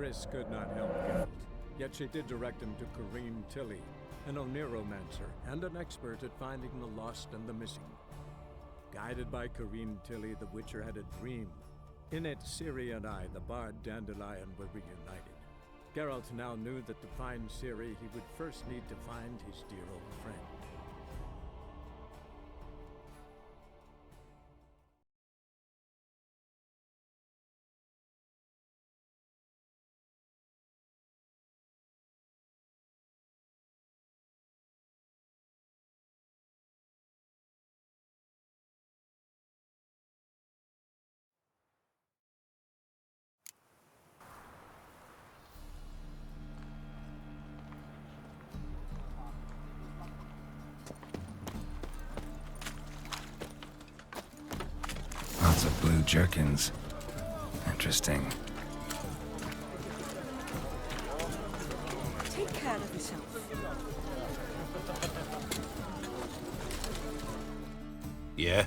Triss could not help Geralt, yet she did direct him to Corrine Tilly, an Oniromancer and an expert at finding the lost and the missing. Guided by Corrine Tilly, the Witcher had a dream. In it, Ciri and I, the bard Dandelion, were reunited. Geralt now knew that to find Ciri, he would first need to find his dear old friend. Lots of blue jerkins. Interesting. Take care of yourself. Yeah?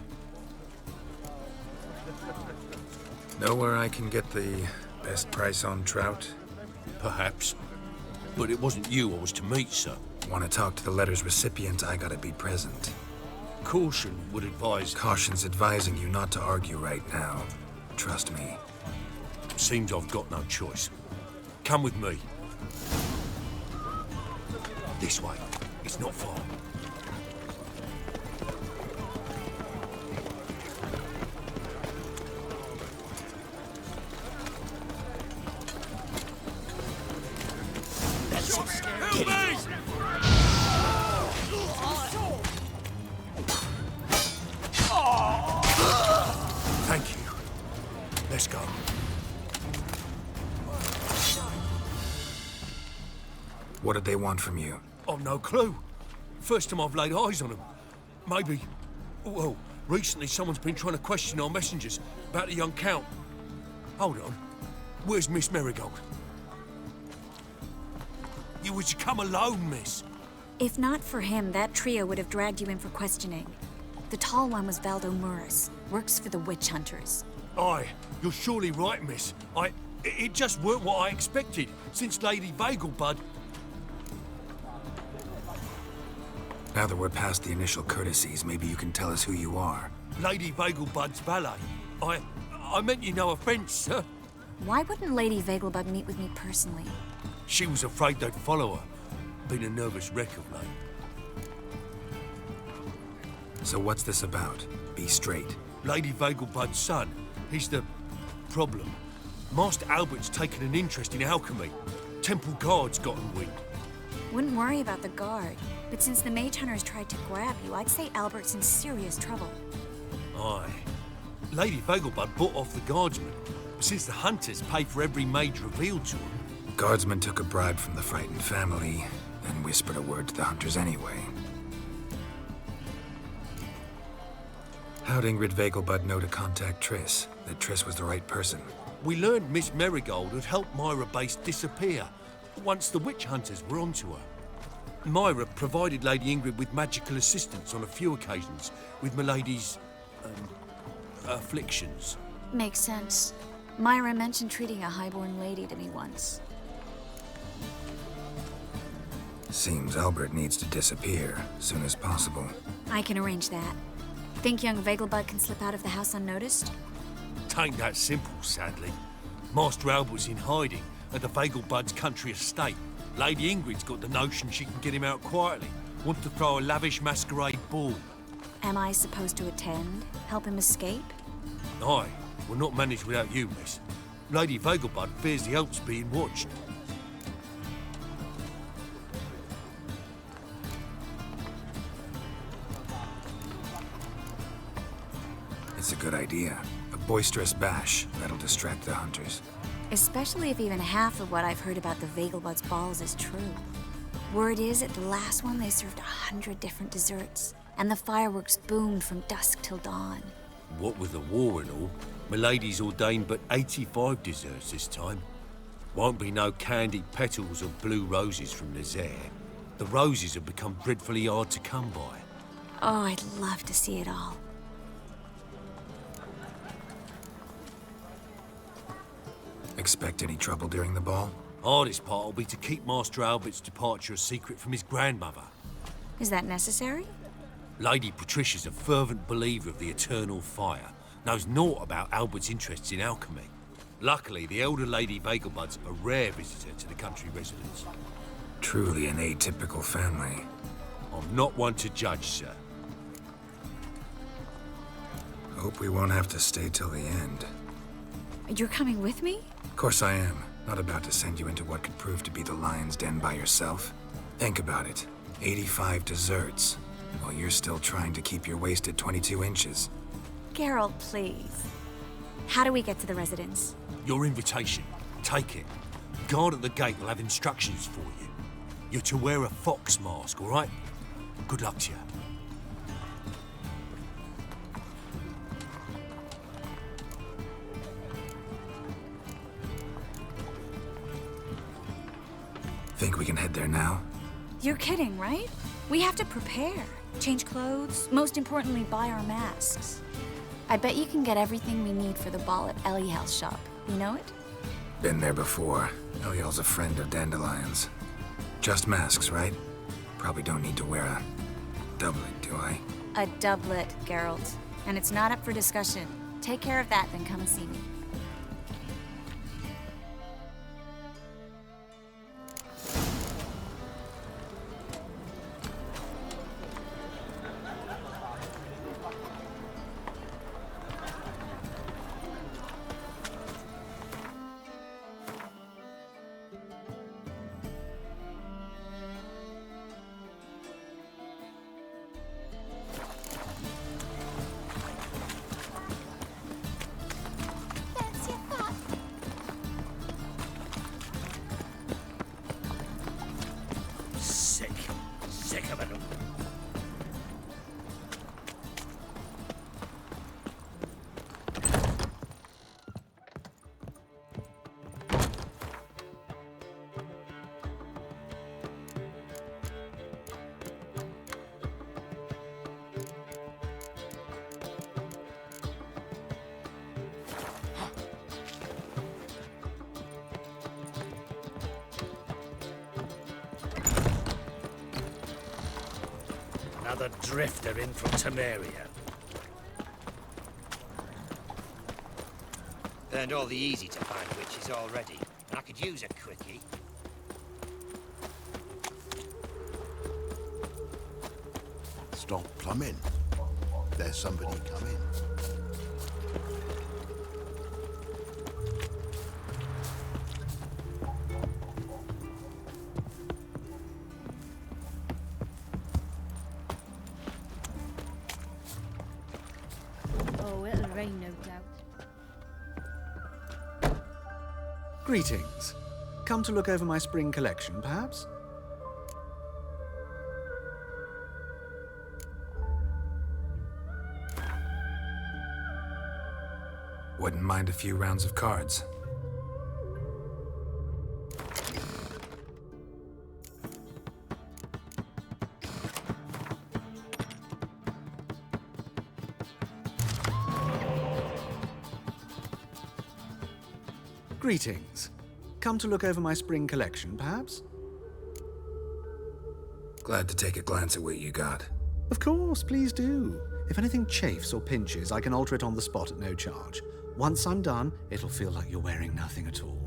Know where I can get the best price on trout? Perhaps. But it wasn't you I was to meet, sir. Want to talk to the letter's recipient, I gotta be present. Caution would advise... Caution's advising you not to argue right now. Trust me. Seems I've got no choice. Come with me. This way. It's not far. That's it. Help me! Thank you. Let's go. What did they want from you? I've no clue. First time I've laid eyes on them. Maybe... Well, recently someone's been trying to question our messengers about the young Count. Hold on. Where's Miss Marigold? You were to come alone, miss. If not for him, that trio would have dragged you in for questioning. The tall one was Valdo Muris, works for the witch hunters. Aye, you're surely right, miss. It just weren't what I expected, since Lady Vegelbud... Now that we're past the initial courtesies, maybe you can tell us who you are. Lady Vegelbud's valet. I meant you no offence, sir. Why wouldn't Lady Vegelbud meet with me personally? She was afraid they'd follow her. Been a nervous wreck of late. So what's this about? Be straight. Lady Vegelbud's son, he's the problem. Master Albert's taken an interest in alchemy. Temple guards got him wind. Wouldn't worry about the guard, but since the mage hunters tried to grab you, I'd say Albert's in serious trouble. Aye. Lady Vegelbud bought off the guardsmen, since the hunters pay for every mage revealed to them. Guardsmen took a bribe from the frightened family, then whispered a word to the hunters anyway. How'd Ingrid Vegelbud know to contact Triss? That Triss was the right person? We learned Miss Marigold had helped Myra Base disappear once the witch hunters were onto her. Myra provided Lady Ingrid with magical assistance on a few occasions with Milady's... afflictions. Makes sense. Myra mentioned treating a highborn lady to me once. Seems Albert needs to disappear as soon as possible. I can arrange that. Think young Vegelbud can slip out of the house unnoticed? Tain't that simple, sadly. Master Albert's in hiding at the Vegelbud's country estate. Lady Ingrid's got the notion she can get him out quietly. Wants to throw a lavish masquerade ball. Am I supposed to attend? Help him escape? Aye, we'll not manage without you, miss. Lady Vegelbud fears the Alps being watched. It's a good idea. A boisterous bash that'll distract the hunters. Especially if even half of what I've heard about the Vegelbud's balls is true. Word is, at the last one they served 100 different desserts, and the fireworks boomed from dusk till dawn. What with the war and all, Milady's ordained but 85 desserts this time. Won't be no candied petals or blue roses from Nazaire. The roses have become dreadfully hard to come by. Oh, I'd love to see it all. Expect any trouble during the ball? Hardest part will be to keep Master Albert's departure a secret from his grandmother. Is that necessary? Lady Patricia's a fervent believer of the eternal fire, knows naught about Albert's interests in alchemy. Luckily, the elder Lady Vegelbud's a rare visitor to the country residence. Truly an atypical family. I'm not one to judge, sir. Hope we won't have to stay till the end. You're coming with me? Of course I am. Not about to send you into what could prove to be the lion's den by yourself. Think about it. 85 desserts, while you're still trying to keep your waist at 22 inches. Geralt, please. How do we get to the residence? Your invitation. Take it. Guard at the gate will have instructions for you. You're to wear a fox mask, all right? Good luck to you. Think we can head there now? You're kidding, right? We have to prepare. Change clothes, most importantly, buy our masks. I bet you can get everything we need for the ball at Eliel's shop. You know it? Been there before. Eliel's a friend of Dandelion's. Just masks, right? Probably don't need to wear a doublet, do I? A doublet, Geralt. And it's not up for discussion. Take care of that, then come and see me. Sick of it all. Another drifter in from Temeria. Learned all the easy to find witches already, and I could use a quickie. Stop plumbing. There's somebody coming. Oh, it'll rain, no doubt. Greetings. Come to look over my spring collection, perhaps? Wouldn't mind a few rounds of cards. Greetings. Come to look over my spring collection, perhaps? Glad to take a glance at what you got. Of course, please do. If anything chafes or pinches, I can alter it on the spot at no charge. Once I'm done, it'll feel like you're wearing nothing at all.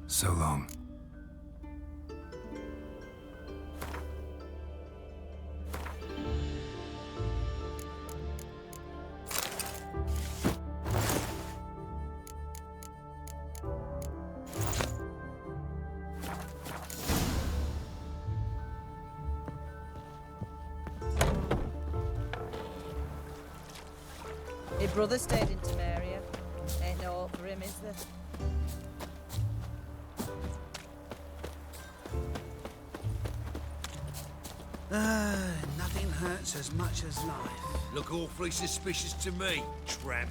So long. Your brother stayed in Temeria. Ain't no hope for him, is there? Nothing hurts as much as life. Look awfully suspicious to me, tramp.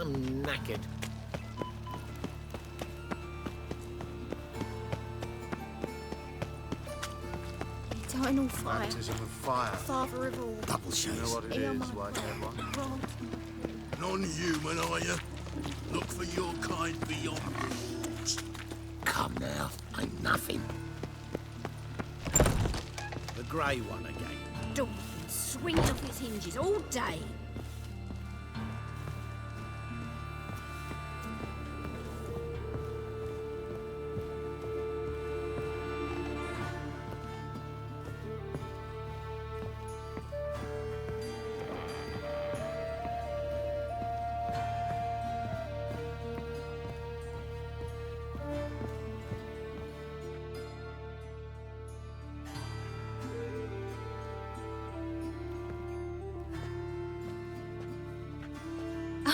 I'm knackered. Eternal fire. Baptism of fire. Father of all. Double You know shows. what it is, white-haired one? Non-human, are you? Look for your kind beyond the walls. Come now, ain't nothing. The grey one again. Don't swing off its hinges all day.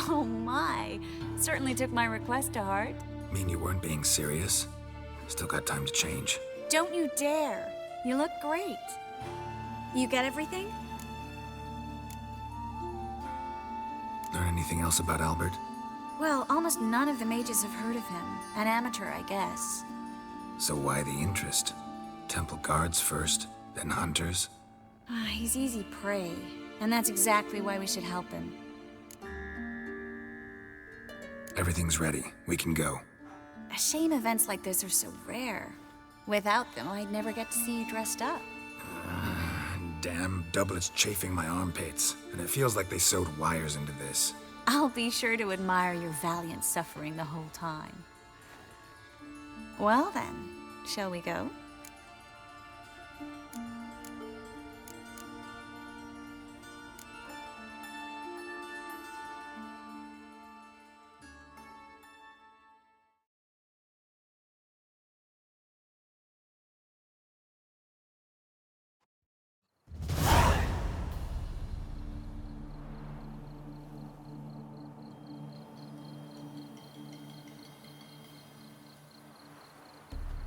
Oh my. Certainly took my request to heart. Mean you weren't being serious? Still got time to change. Don't you dare. You look great. You get everything? Learn anything else about Albert? Well, almost none of the mages have heard of him. An amateur, I guess. So why the interest? Temple guards first, then hunters? He's easy prey. And that's exactly why we should help him. Everything's ready. We can go. A shame events like this are so rare. Without them, I'd never get to see you dressed up. Damn doublets chafing my armpits, and it feels like they sewed wires into this. I'll be sure to admire your valiant suffering the whole time. Well then, shall we go?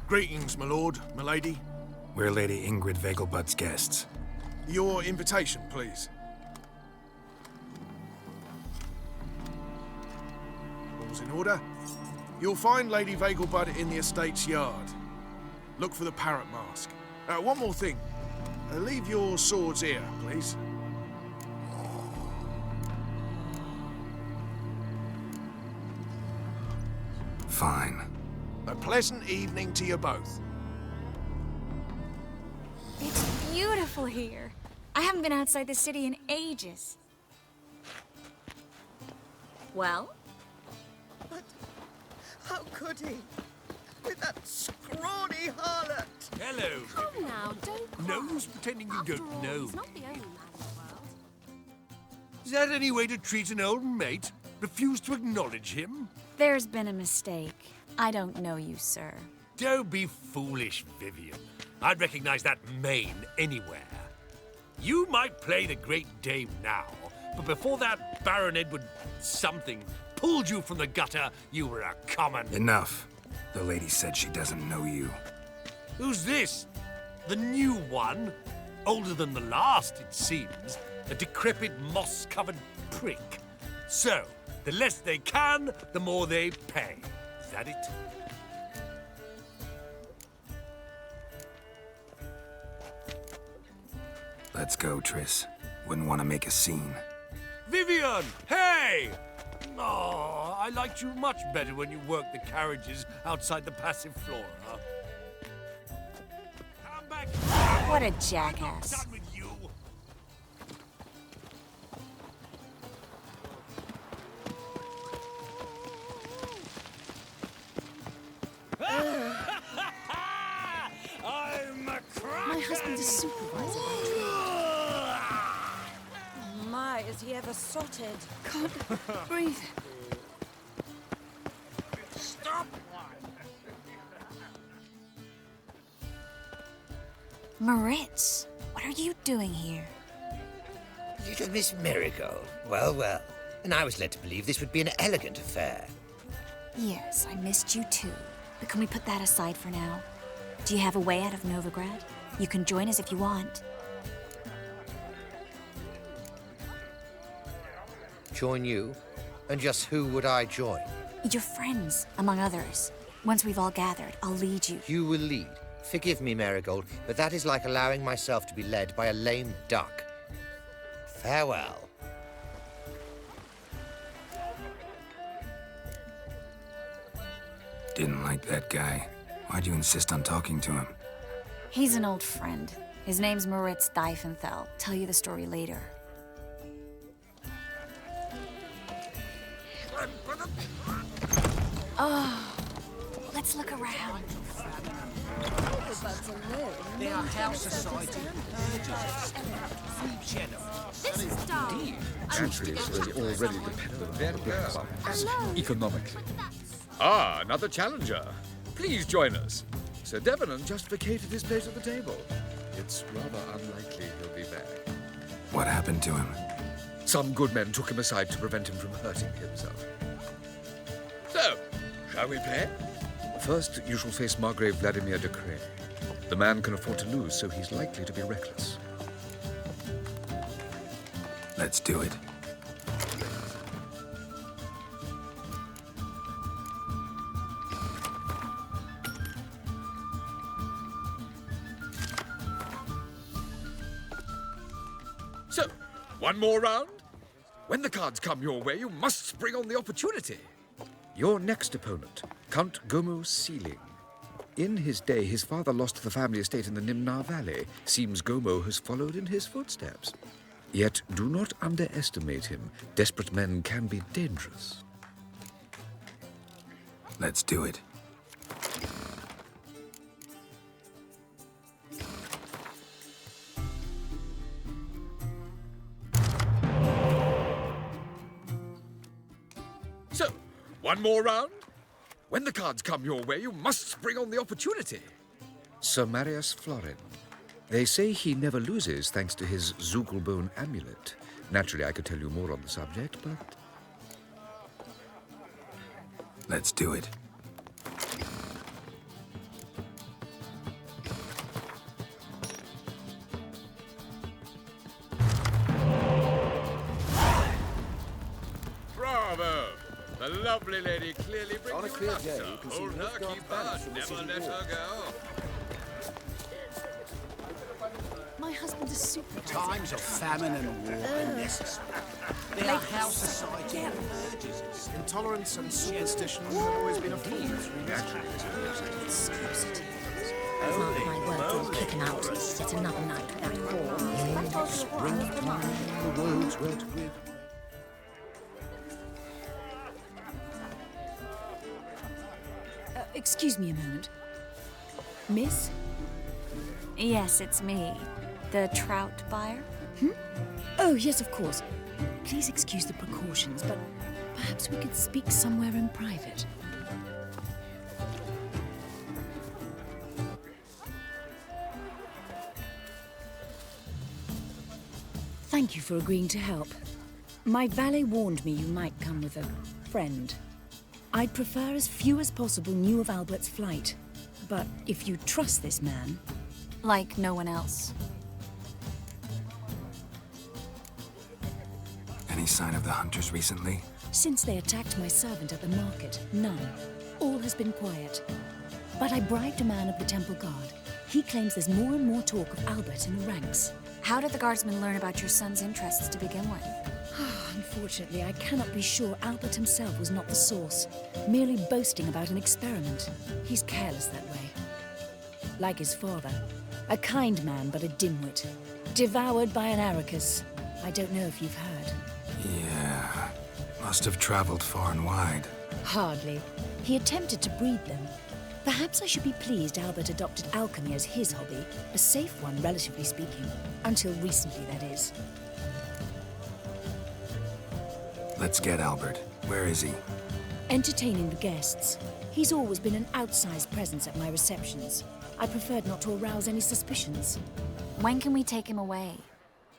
Greetings, my lord, my lady. We're Lady Ingrid Vegelbud's guests. Your invitation, please. All's in order. You'll find Lady Vegelbud in the estate's yard. Look for the parrot mask. One more thing. Leave your swords here, please. Fine. A pleasant evening to you both. It's beautiful here. I haven't been outside the city in ages. Well? But how could he? With that scrawny harlot! Hello. Come now, don't No cry. use pretending you After don't all, know. He's not the only man in the world. Is that any way to treat an old mate? Refuse to acknowledge him? There's been a mistake. I don't know you, sir. Don't be foolish, Vivian. I'd recognize that mane anywhere. You might play the Great Dame now, but before that Baron Edward something pulled you from the gutter, you were a common... Enough. The lady said she doesn't know you. Who's this? The new one? Older than the last, it seems. A decrepit, moss-covered prick. So, the less they can, the more they pay. Is that it? Let's go, Triss. Wouldn't want to make a scene. Vivian! Hey! Oh, I liked you much better when you worked the carriages outside the passive flora. Come back! What a I'm not jackass. done with you! I'm a cracker! My husband's a supervisor. My, is he ever sotted? Can't breathe. Moritz, what are you doing here? Little Miss Marigold. Well, well. And I was led to believe this would be an elegant affair. Yes, I missed you too. But can we put that aside for now? Do you have a way out of Novigrad? You can join us if you want. Join you? And just who would I join? Your friends, among others. Once we've all gathered, I'll lead you. You will lead. Forgive me, Marigold, but that is like allowing myself to be led by a lame duck. Farewell. Didn't like that guy. Why'd you insist on talking to him? He's an old friend. His name's Moritz Diefenthal. Tell you the story later. Oh, let's look around. They are house society. This is dull. Naturally, they already depend on the big clubs economically. Ah, another challenger. Please join us. Sir Devenant just vacated his place at the table. It's rather unlikely he'll be back. What happened to him? Some good men took him aside to prevent him from hurting himself. So, shall we play? First, you shall face Margrave Vladimir de Cray. The man can afford to lose, so he's likely to be reckless. Let's do it. So, one more round? When the cards come your way, you must spring on the opportunity. Your next opponent, Count Gomo Sealing. In his day, his father lost the family estate in the Nimnar Valley. Seems Gomo has followed in his footsteps. Yet, do not underestimate him. Desperate men can be dangerous. Let's do it. So, one more round? When the cards come your way, you must spring on the opportunity. Sir Marius Florin. They say he never loses thanks to his Zugelbone amulet. Naturally, I could tell you more on the subject, but... Let's do it. Bravo! The lovely lady clearly brings you laughter. Hold her, keep her, never let her go. My husband's a supervisor. Times of famine and war are necessary. They are house society emerges. Intolerance and superstition have always been a form of Scarcity. Mark my words, you'll kick him out. It's another night without The roads wet with... Excuse me a moment. Miss? Yes, it's me. The trout buyer? Oh, yes, of course. Please excuse the precautions, but perhaps we could speak somewhere in private. Thank you for agreeing to help. My valet warned me you might come with a friend. I'd prefer as few as possible knew of Albert's flight. But if you trust this man... Like no one else. Any sign of the hunters recently? Since they attacked my servant at the market, none. All has been quiet. But I bribed a man of the Temple Guard. He claims there's more and more talk of Albert in the ranks. How did the guardsmen learn about your son's interests to begin with? Unfortunately, I cannot be sure Albert himself was not the source, merely boasting about an experiment. He's careless that way. Like his father, a kind man but a dimwit. Devoured by an Arrakis. I don't know if you've heard. Yeah. Must have traveled far and wide. Hardly. He attempted to breed them. Perhaps I should be pleased Albert adopted alchemy as his hobby. A safe one, relatively speaking. Until recently, that is. Let's get Albert. Where is he? Entertaining the guests. He's always been an outsized presence at my receptions. I preferred not to arouse any suspicions. When can we take him away?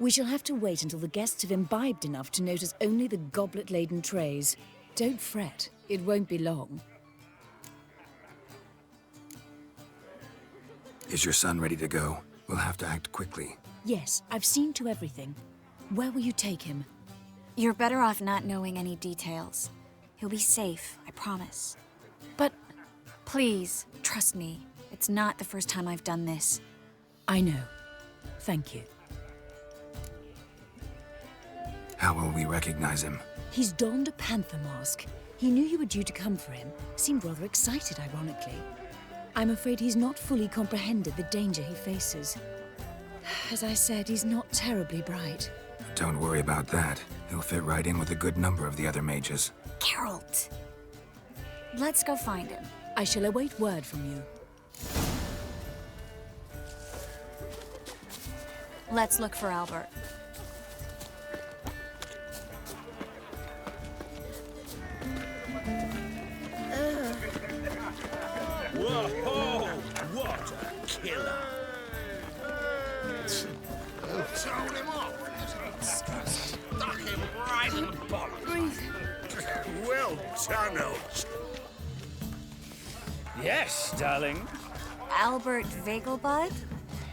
We shall have to wait until the guests have imbibed enough to notice only the goblet-laden trays. Don't fret, it won't be long. Is your son ready to go? We'll have to act quickly. Yes, I've seen to everything. Where will you take him? You're better off not knowing any details. He'll be safe, I promise. But... Please, trust me. It's not the first time I've done this. I know. Thank you. How will we recognize him? He's donned a panther mask. He knew you were due to come for him. Seemed rather excited, ironically. I'm afraid he's not fully comprehended the danger he faces. As I said, he's not terribly bright. Don't worry about that. He'll fit right in with a good number of the other mages. Geralt! Let's go find him. I shall await word from you. Let's look for Albert. Whoa! What a killer! Told him off. Stuck him right in the bollocks. Well done, Oaks. Yes, darling. Albert Vegelbud?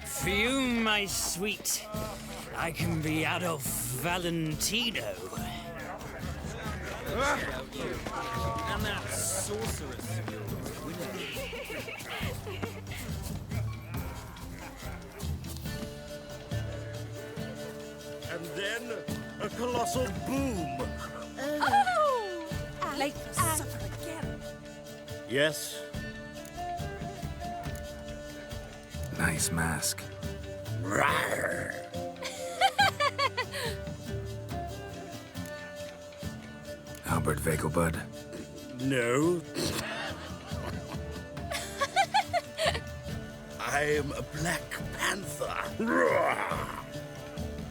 Fume, my sweet. I can be Adolf Valentino. And that sorceress. And then a colossal boom. Oh! Late for supper again. Yes. Nice mask. Rawr. Albert Vegelbud. No. I'm a Black Panther. Rawr.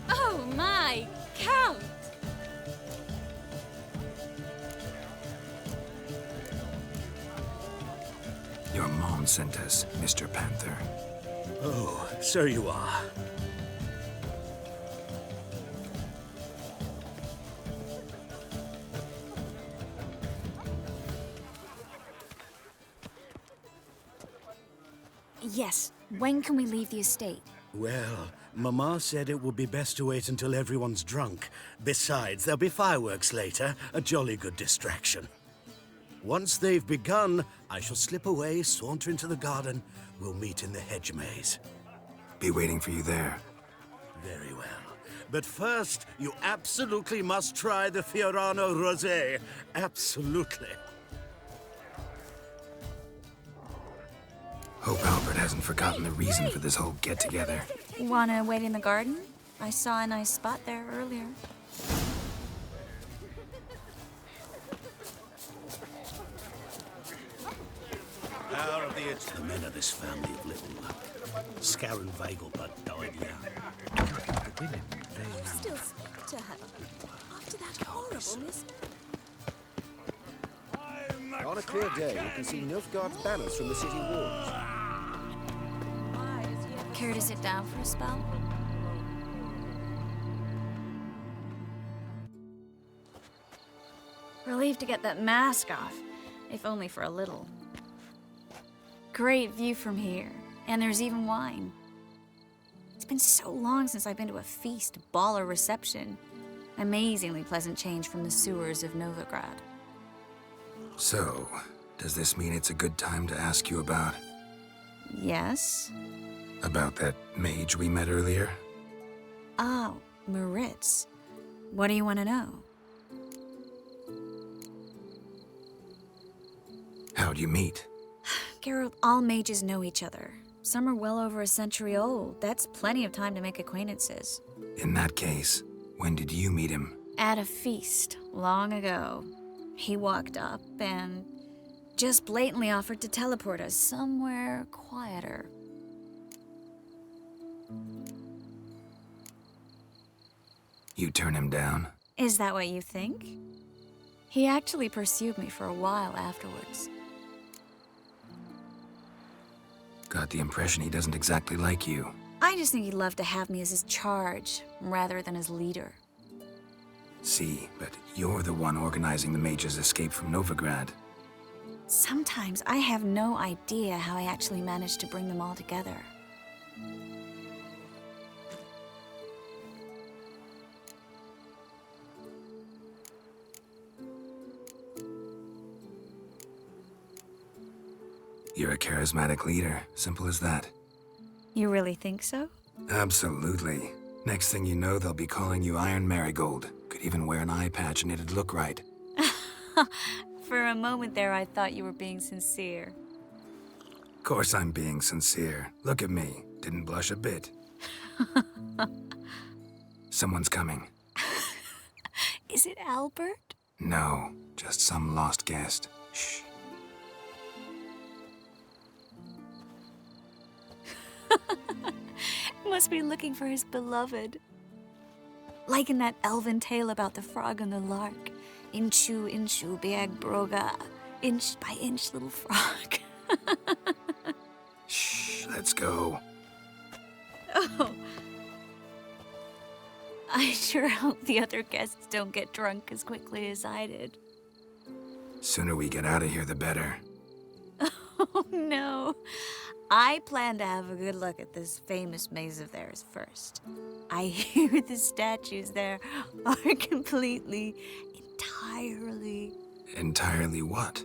Oh my, Count! Your mom sent us, Mr. Panther. Oh, so you are. Yes, when can we leave the estate? Well, Mama said it would be best to wait until everyone's drunk. Besides, there'll be fireworks later, a jolly good distraction. Once they've begun, I shall slip away, saunter into the garden. We'll meet in the hedge maze. Be waiting for you there. Very well. But first, you absolutely must try the Fiorano Rosé. Absolutely. Hope Albert hasn't forgotten the reason for this whole get-together. Wanna wait in the garden? I saw a nice spot there earlier. Power of the men of this family of little luck. Scarron Vegelbud died young. The women, they... Still speak to her. After that horrible miss... On a clear day, you can see Nilfgaard's banners from the city walls. Care to sit down for a spell? Relieved to get that mask off, if only for a little. Great view from here, and there's even wine. It's been so long since I've been to a feast, ball, or reception. Amazingly pleasant change from the sewers of Novigrad. So, does this mean it's a good time to ask you about... Yes? About that mage we met earlier? Oh, Maritz. What do you want to know? How'd you meet? Geralt, all mages know each other. Some are well over a century old. That's plenty of time to make acquaintances. In that case, when did you meet him? At a feast, long ago. He walked up and just blatantly offered to teleport us somewhere quieter. You turn him down? Is that what you think? He actually pursued me for a while afterwards. Got the impression he doesn't exactly like you. I just think he'd love to have me as his charge, rather than his leader. See, but you're the one organizing the mage's escape from Novigrad. Sometimes I have no idea how I actually managed to bring them all together. You're a charismatic leader. Simple as that. You really think so? Absolutely. Next thing you know, they'll be calling you Iron Marigold. Could even wear an eye patch and it'd look right. For a moment there, I thought you were being sincere. Of course I'm being sincere. Look at me. Didn't blush a bit. Someone's coming. Is it Albert? No, just some lost guest. Shh. Must be looking for his beloved. Like in that elven tale about the frog and the lark. Inchu, inchu, biag broga. Inch by inch, little frog. Shh, let's go. Oh. I sure hope the other guests don't get drunk as quickly as I did. Sooner we get out of here, the better. Oh, no. I plan to have a good look at this famous maze of theirs first. I hear the statues there are entirely... Entirely what?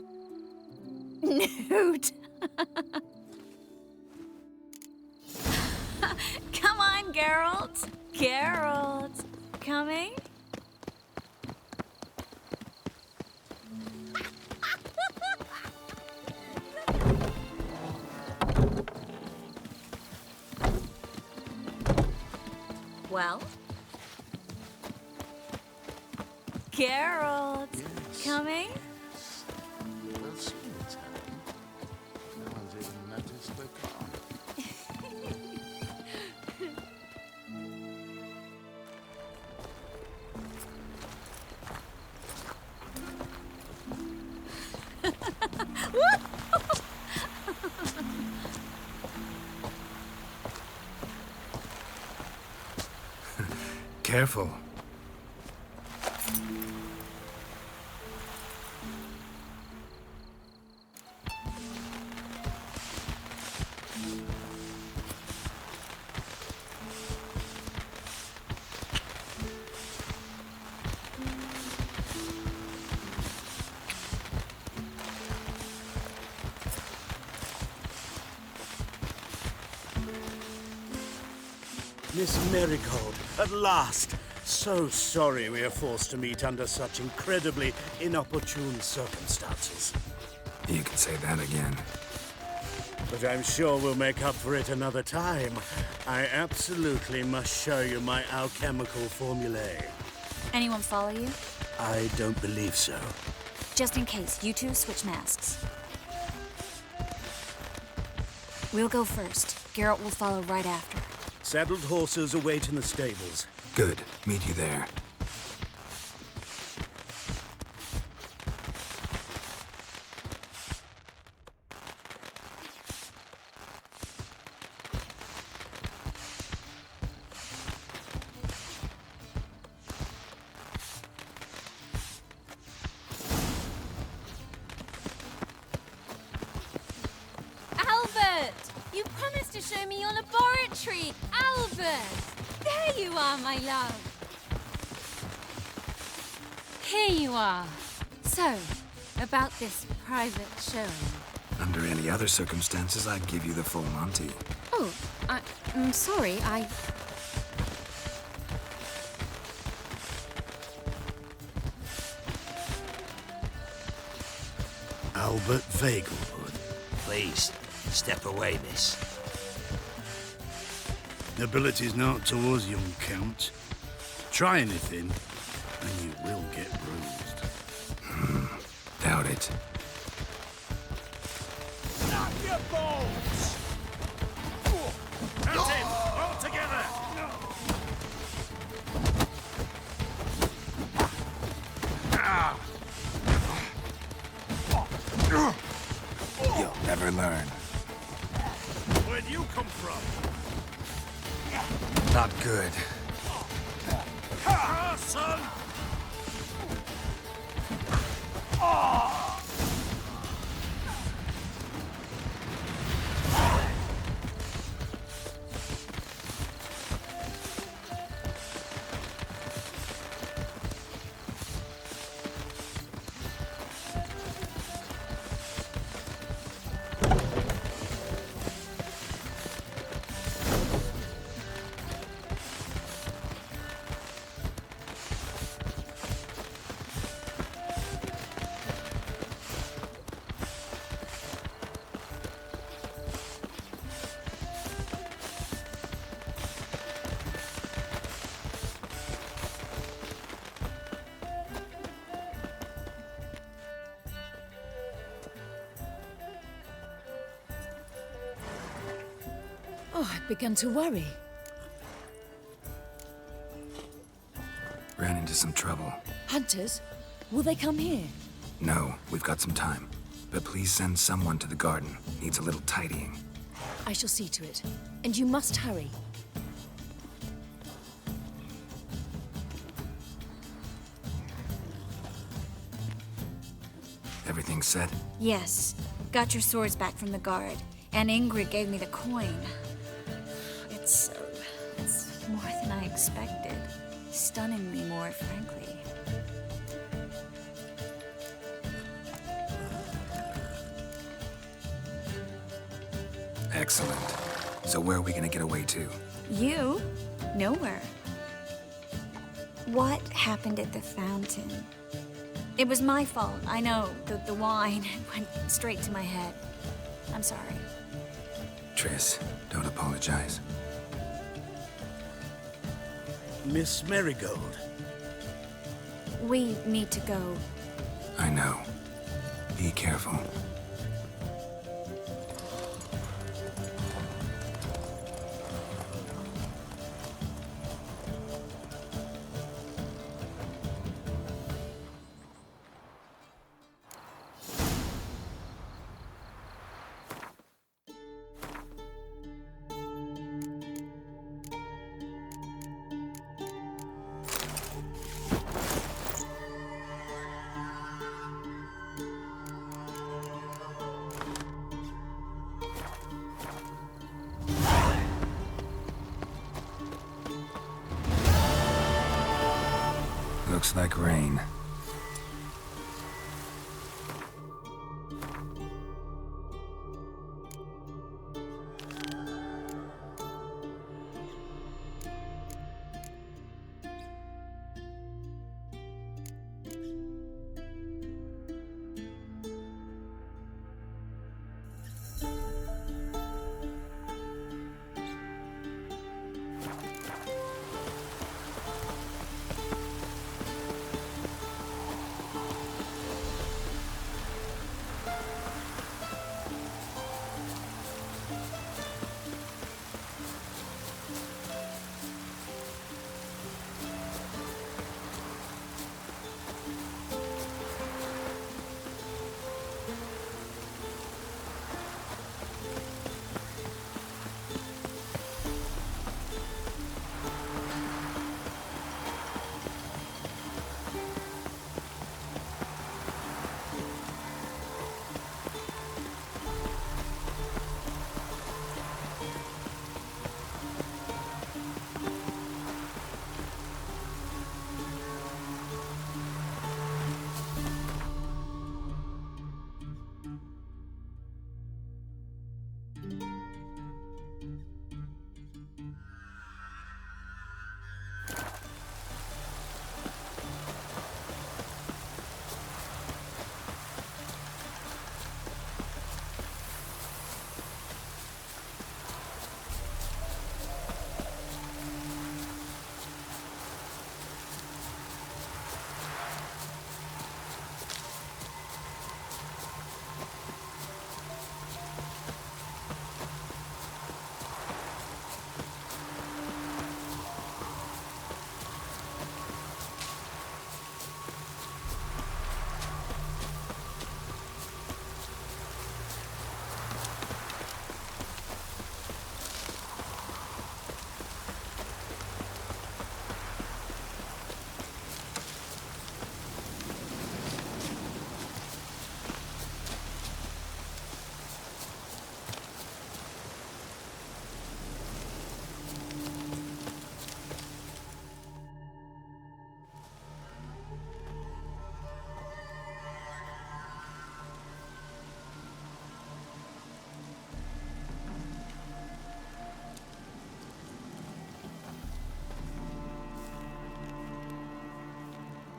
Nude. Come on, Geralt. Geralt. Coming? Well? Geralt. Yes. Coming? Well seen, it's happening. No one's even noticed we're gone. Careful. Miss Marigold, at last! So sorry we are forced to meet under such incredibly inopportune circumstances. You can say that again. But I'm sure we'll make up for it another time. I absolutely must show you my alchemical formulae. Anyone follow you? I don't believe so. Just in case, you two switch masks. We'll go first. Geralt will follow right after. Saddled horses await in the stables. Good. Meet you there. Albert! You promised to show me your laboratory! Albert! There you are, my love! Here you are. So, about this private showing. Under any other circumstances, I'd give you the full Monty. Oh, I'm sorry, Albert Vagelwood. Please, step away, miss. Nobility's not towards young Count. Try anything, and you will get bruised. Doubt it. Knock your balls! That's it! All together! You'll never learn. Where'd you come from? Not good. Ha, son! Oh, I've begun to worry. Ran into some trouble. Hunters? Will they come here? No, we've got some time. But please send someone to the garden. Needs a little tidying. I shall see to it. And you must hurry. Everything set? Yes. Got your swords back from the guard. And Ingrid gave me the coin. It's more than I expected. Stunningly more, frankly. Excellent. So where are we gonna get away to? You? Nowhere. What happened at the fountain? It was my fault, I know. The wine went straight to my head. I'm sorry. Triss, don't apologize. Miss Marigold. We need to go. I know. Be careful. Looks like rain.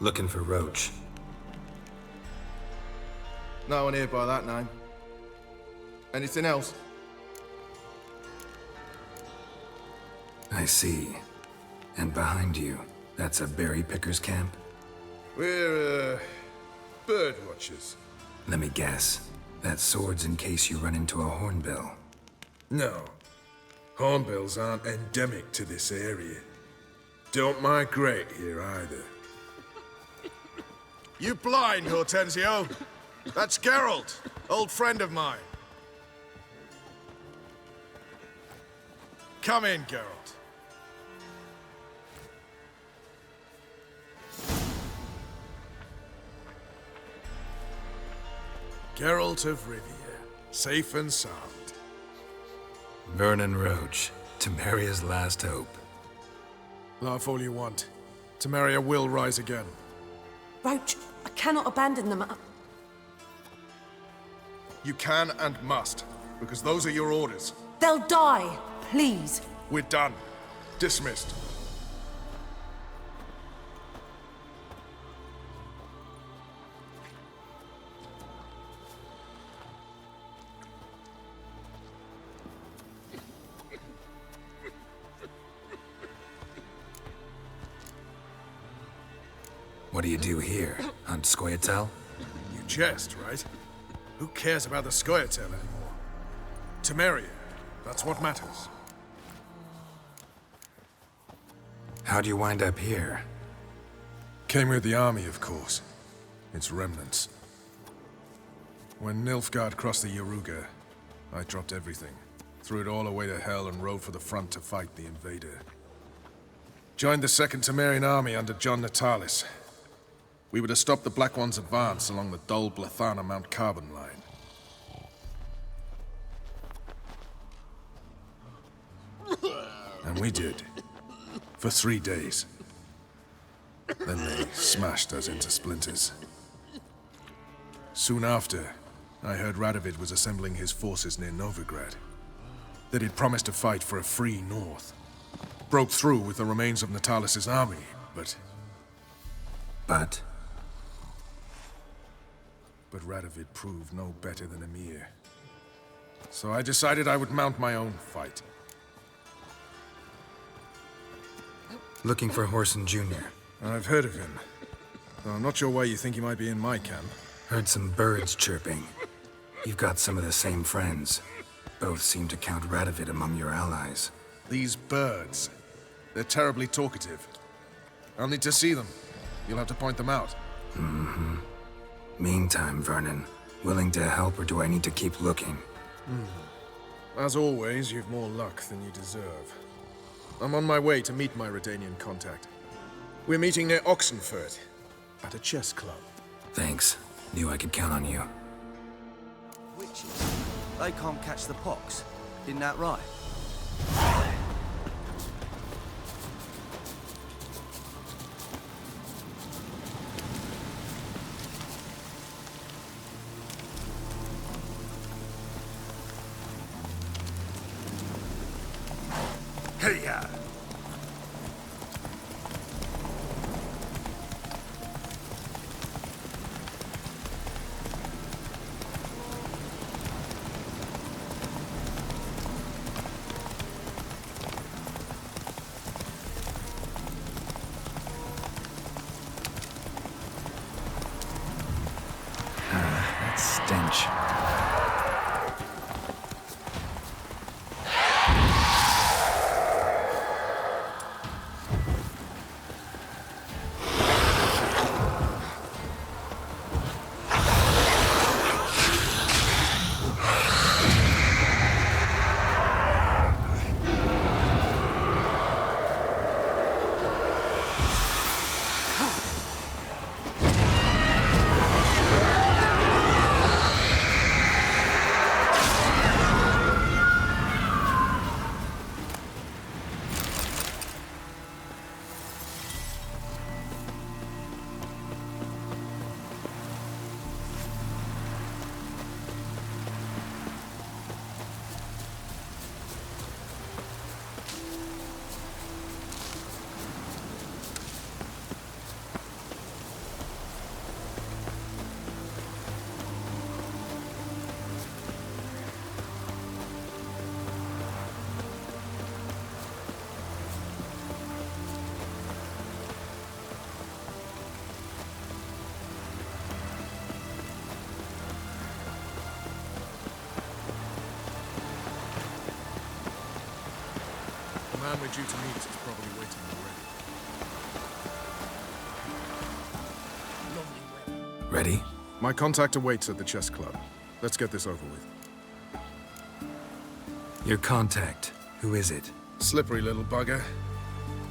Looking for Roach. No one here by that name. Anything else? I see. And behind you, that's a berry picker's camp? We're, bird watchers. Let me guess. That sword's in case you run into a hornbill. No. Hornbills aren't endemic to this area. Don't migrate here either. You blind, Hortensio? That's Geralt, old friend of mine. Come in, Geralt. Geralt of Rivia, safe and sound. Vernon Roach, Temeria's last hope. Laugh all you want. Temeria will rise again. Roach, I cannot abandon them. You can and must, because those are your orders. They'll die, please. We're done. Dismissed. What do you do here? Hunt Scoia'tael? You jest, right? Who cares about the Scoia'tael anymore? Temeria, that's what matters. How'd you wind up here? Came with the army, of course. Its remnants. When Nilfgaard crossed the Yaruga, I dropped everything. Threw it all away to hell and rode for the front to fight the invader. Joined the Second Temerian army under John Natalis. We were to stop the Black One's advance along the Dol Blathana Mount Carbon line. And we did. For 3 days. Then they smashed us into splinters. Soon after, I heard Radovid was assembling his forces near Novigrad. That he'd promised to fight for a free North. Broke through with the remains of Natalis' army, but... But Radovid proved no better than Emir. So I decided I would mount my own fight. Looking for Whoreson Jr. I've heard of him. Though I'm not sure why you think he might be in my camp. Heard some birds chirping. You've got some of the same friends. Both seem to count Radovid among your allies. These birds. They're terribly talkative. I'll need to see them. You'll have to point them out. Mm-hmm. Meantime, Vernon, willing to help or do I need to keep looking? As always, you've more luck than you deserve. I'm on my way to meet my Redanian contact. We're meeting near Oxenfurt, at a chess club. Thanks. Knew I could count on you. Witches. They can't catch the pox. Isn't that right? Hey-ya! That stench. man we're due to meet is probably waiting already. Ready? My contact awaits at the chess club. Let's get this over with. Your contact. Who is it? Slippery little bugger.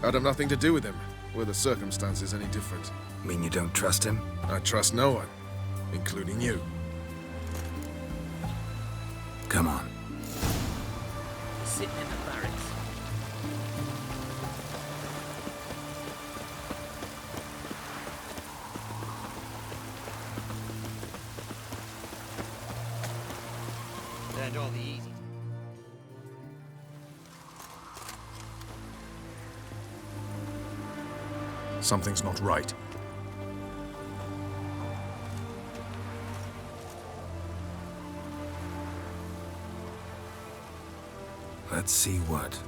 I'd have nothing to do with him, were the circumstances any different. Mean you don't trust him? I trust no one, including you. Come on. Sitting in the barracks. Turned all the easy. Something's not right. Let's see what.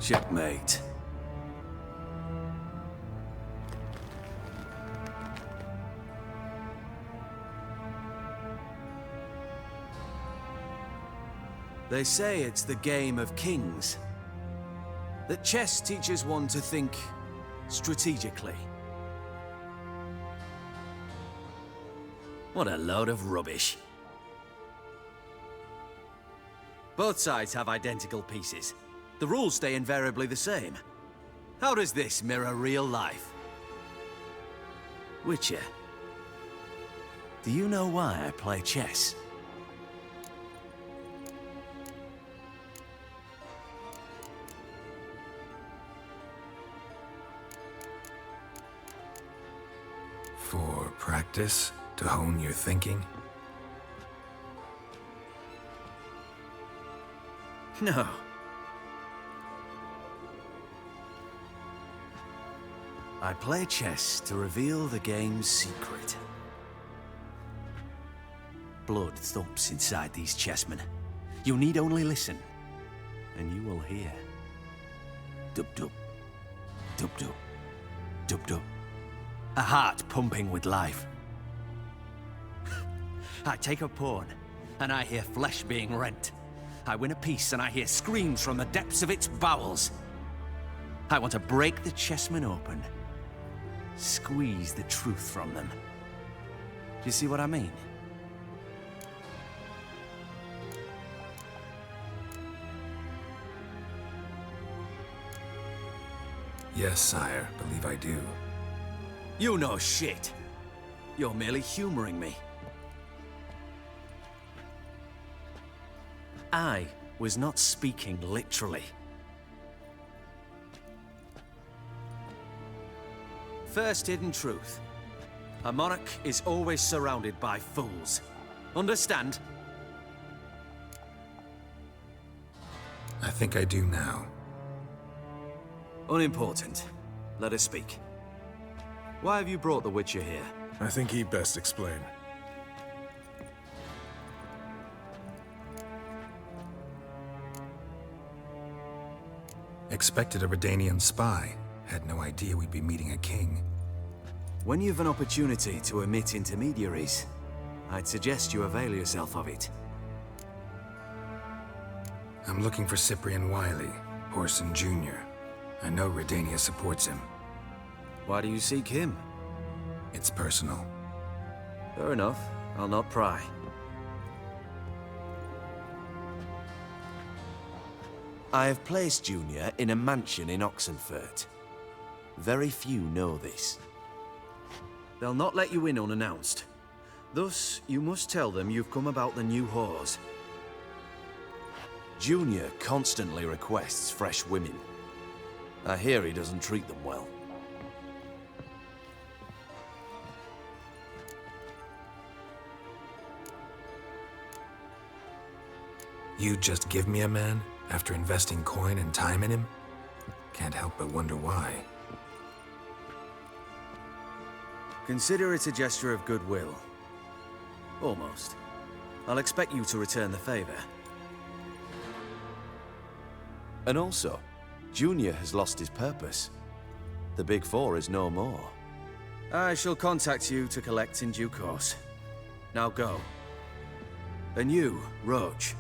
Checkmate. They say it's the game of kings. That chess teaches one to think strategically. What a load of rubbish. Both sides have identical pieces. The rules stay invariably the same. How does this mirror real life? Witcher, do you know why I play chess? For practice? To hone your thinking? No. I play chess to reveal the game's secret. Blood thumps inside these chessmen. You need only listen, and you will hear. Dub-dub, dub-dub, dub-dub. A heart pumping with life. I take a pawn, and I hear flesh being rent. I win a piece, and I hear screams from the depths of its bowels. I want to break the chessmen open. Squeeze the truth from them. Do you see what I mean? Yes, sire. Believe I do. You know shit. You're merely humoring me. I was not speaking literally. First hidden truth. A monarch is always surrounded by fools. Understand? I think I do now. Unimportant. Let us speak. Why have you brought the Witcher here? I think he'd best explain. Expected a Redanian spy. Had no idea we'd be meeting a king. When you've an opportunity to omit intermediaries, I'd suggest you avail yourself of it. I'm looking for Cyprian Wiley, Orson Jr. I know Redania supports him. Why do you seek him? It's personal. Fair enough. I'll not pry. I have placed Junior in a mansion in Oxenfurt. Very few know this. They'll not let you in unannounced. Thus, you must tell them you've come about the new whores. Junior constantly requests fresh women. I hear he doesn't treat them well. You just give me a man, After investing coin and time in him? Can't help but wonder why. Consider it a gesture of goodwill. Almost. I'll expect you to return the favor. And also, Junior has lost his purpose. The Big Four is no more. I shall contact you to collect in due course. Now go. And you, Roach.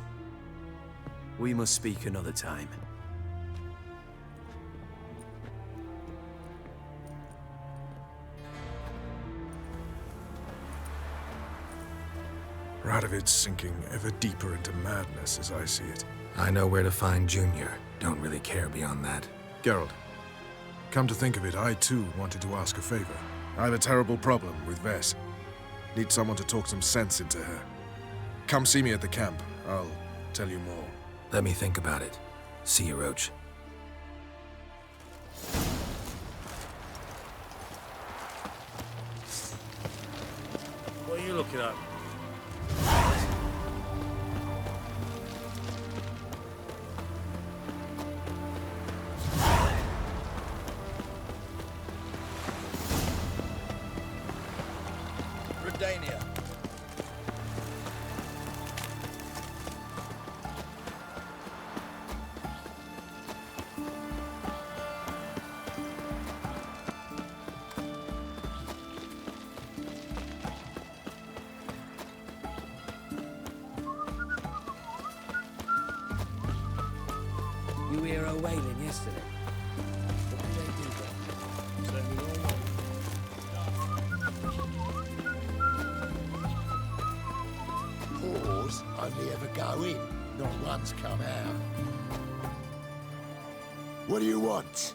We must speak another time. Radovid's sinking ever deeper into madness as I see it. I know where to find Junior. Don't really care beyond that. Geralt, come to think of it, I too wanted to ask a favor. I have a terrible problem with Vess. Need someone to talk some sense into her. Come see me at the camp. I'll tell you more. Let me think about it. See you, Roach. What are you looking at? Redania. You hear her wailing yesterday? What did they do then? Send me all Whores only ever go in, not once come out. What do you want?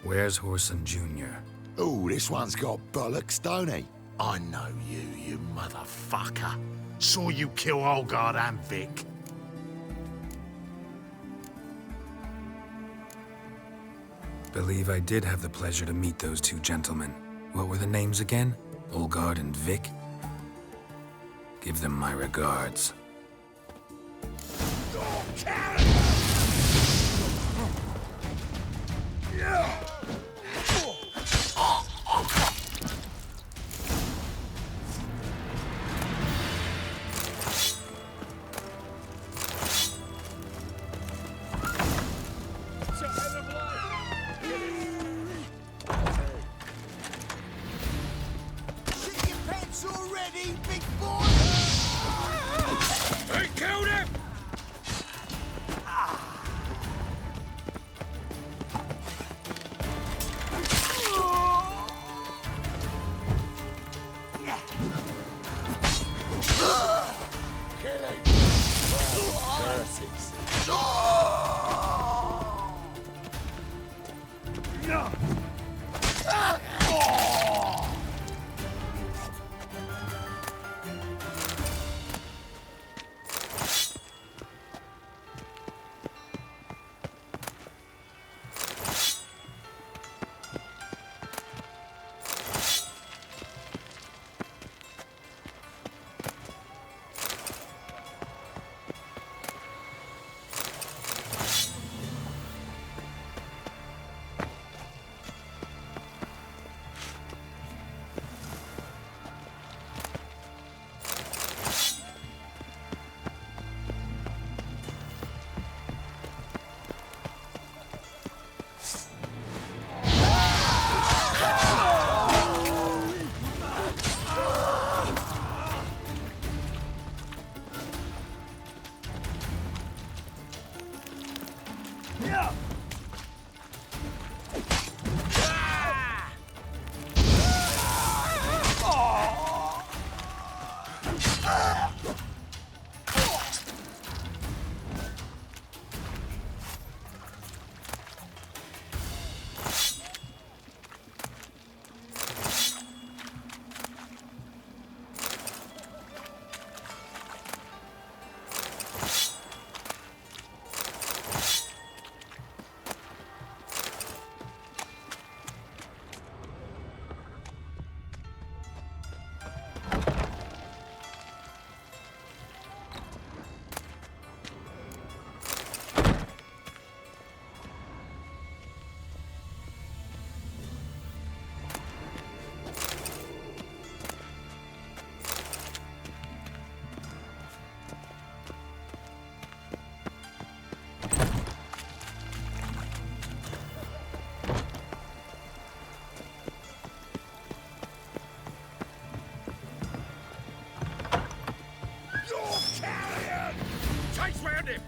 Where's Whoreson Jr.? Oh, this one's got bollocks, don't he? I know you motherfucker. Saw you kill Olgard and Vic. Believe I did have the pleasure to meet those two gentlemen. What were the names again? Olgard and Vic? Give them my regards. Shit your pants already, big boy! They killed him! Killing! Curses! round him!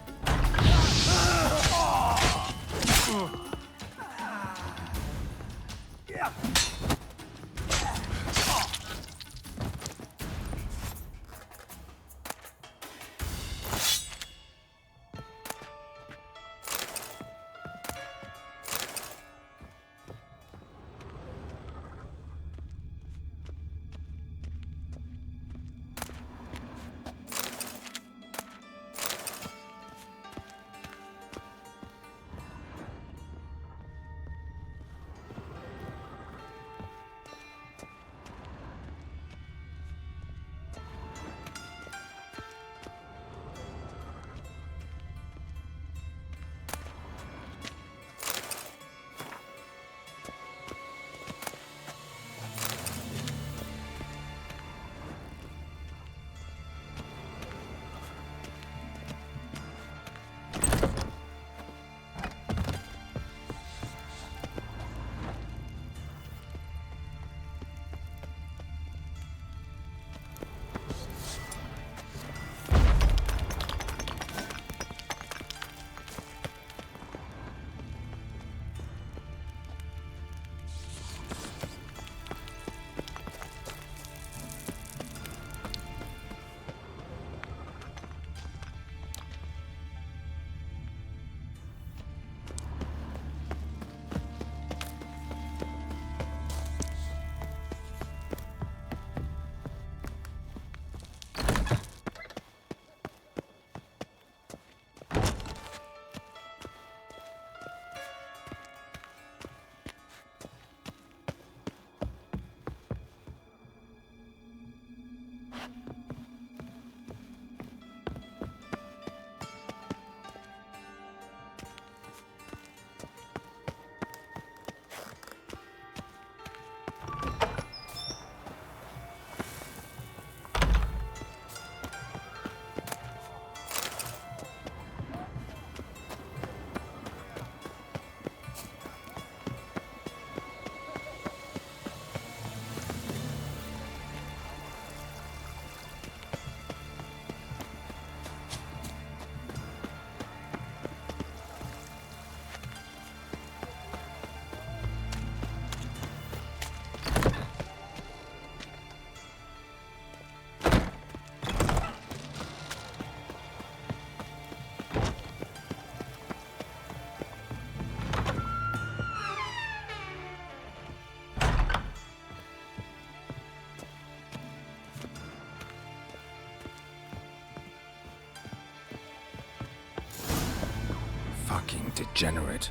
Fucking degenerate.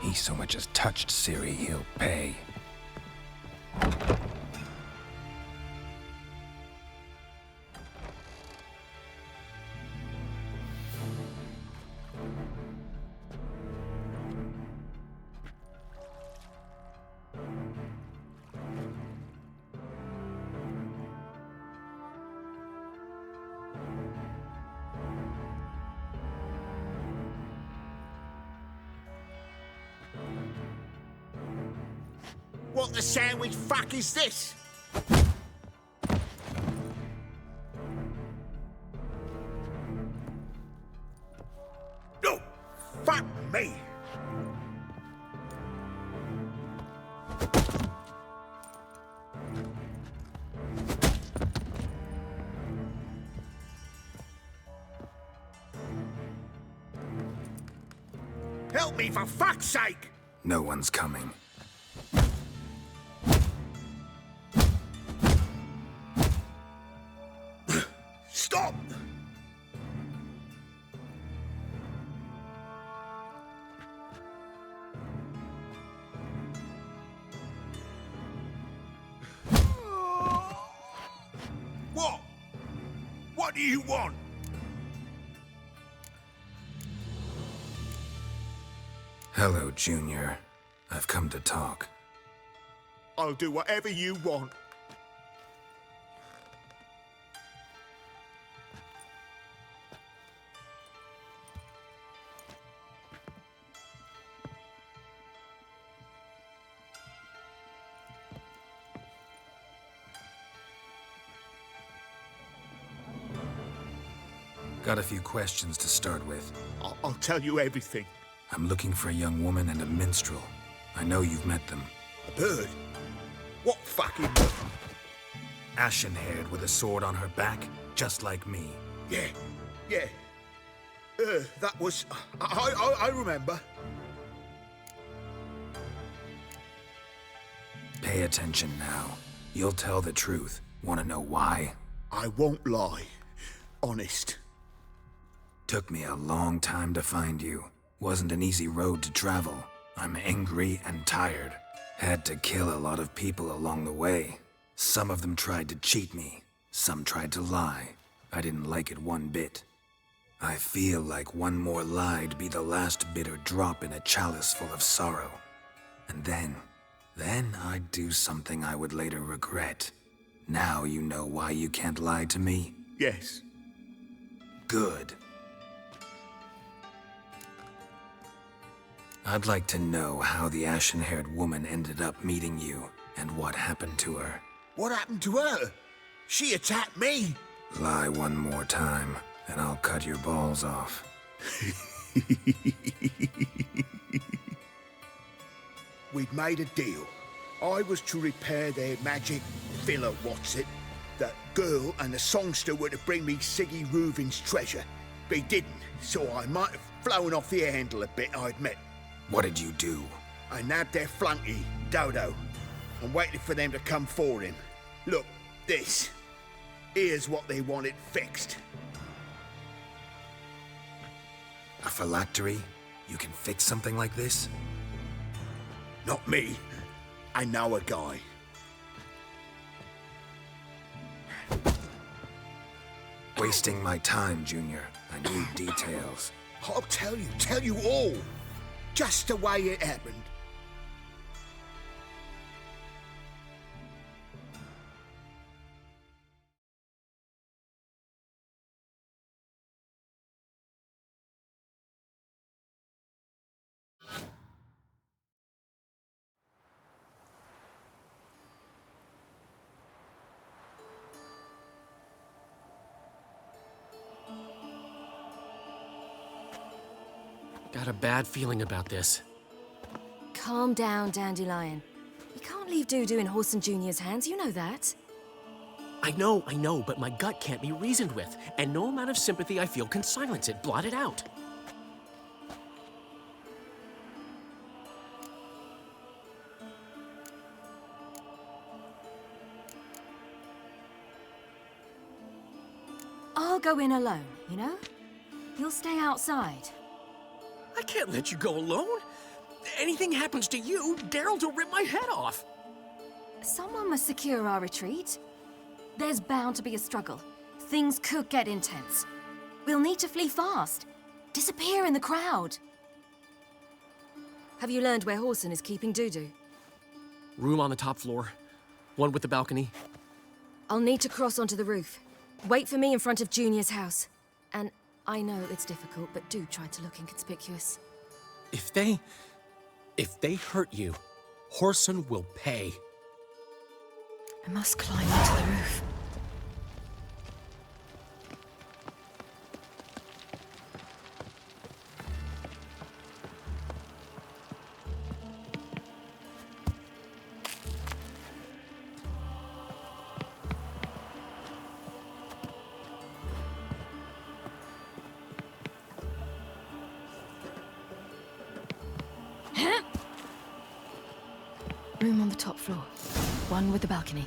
He so much as touched Ciri, he'll pay. What the sandwich fuck is this? No! Fuck me! Help me for fuck's sake! No one's coming. Stop! What? What do you want? Hello, Junior. I've come to talk. I'll do whatever you want. Got a few questions to start with. I'll tell you everything. I'm looking for a young woman and a minstrel. I know you've met them. A bird? What fucking... Ashen-haired with a sword on her back, just like me. Yeah. That was... I remember. Pay attention now. You'll tell the truth. Want to know why? I won't lie. Honest. Took me a long time to find you. Wasn't an easy road to travel. I'm angry and tired. Had to kill a lot of people along the way. Some of them tried to cheat me. Some tried to lie. I didn't like it one bit. I feel like one more lie'd be the last bitter drop in a chalice full of sorrow. And then I'd do something I would later regret. Now you know why you can't lie to me? Yes. Good. I'd like to know how the ashen-haired woman ended up meeting you, and what happened to her. What happened to her? She attacked me. Lie one more time, and I'll cut your balls off. We'd made a deal. I was to repair their magic villa, that girl and the songster were to bring me Siggy Reuven's treasure. They didn't, so I might have flown off the handle a bit, I admit. What did you do? I nabbed their flunky, Dodo, and waited for them to come for him. Look, this. Here's what they wanted fixed. A phylactery? You can fix something like this? Not me. I know a guy. Wasting my time, Junior. I need details. I'll tell you all. Just the way it happened. Got a bad feeling about this. Calm down, Dandelion. You can't leave Dudu in Horson Jr.'s hands, you know that. I know, but my gut can't be reasoned with, and no amount of sympathy I feel can silence it, blot it out. I'll go in alone, you know? You'll stay outside. I can't let you go alone. Anything happens to you, Daryl's will rip my head off. Someone must secure our retreat. There's bound to be a struggle. Things could get intense. We'll need to flee fast. Disappear in the crowd. Have you learned where Horson is keeping Dudu? Room on the top floor. One with the balcony. I'll need to cross onto the roof. Wait for me in front of Junior's house. And I know it's difficult, but do try to look inconspicuous. If they hurt you, Horson will pay. I must climb onto the roof. Room on the top floor. One with the balcony.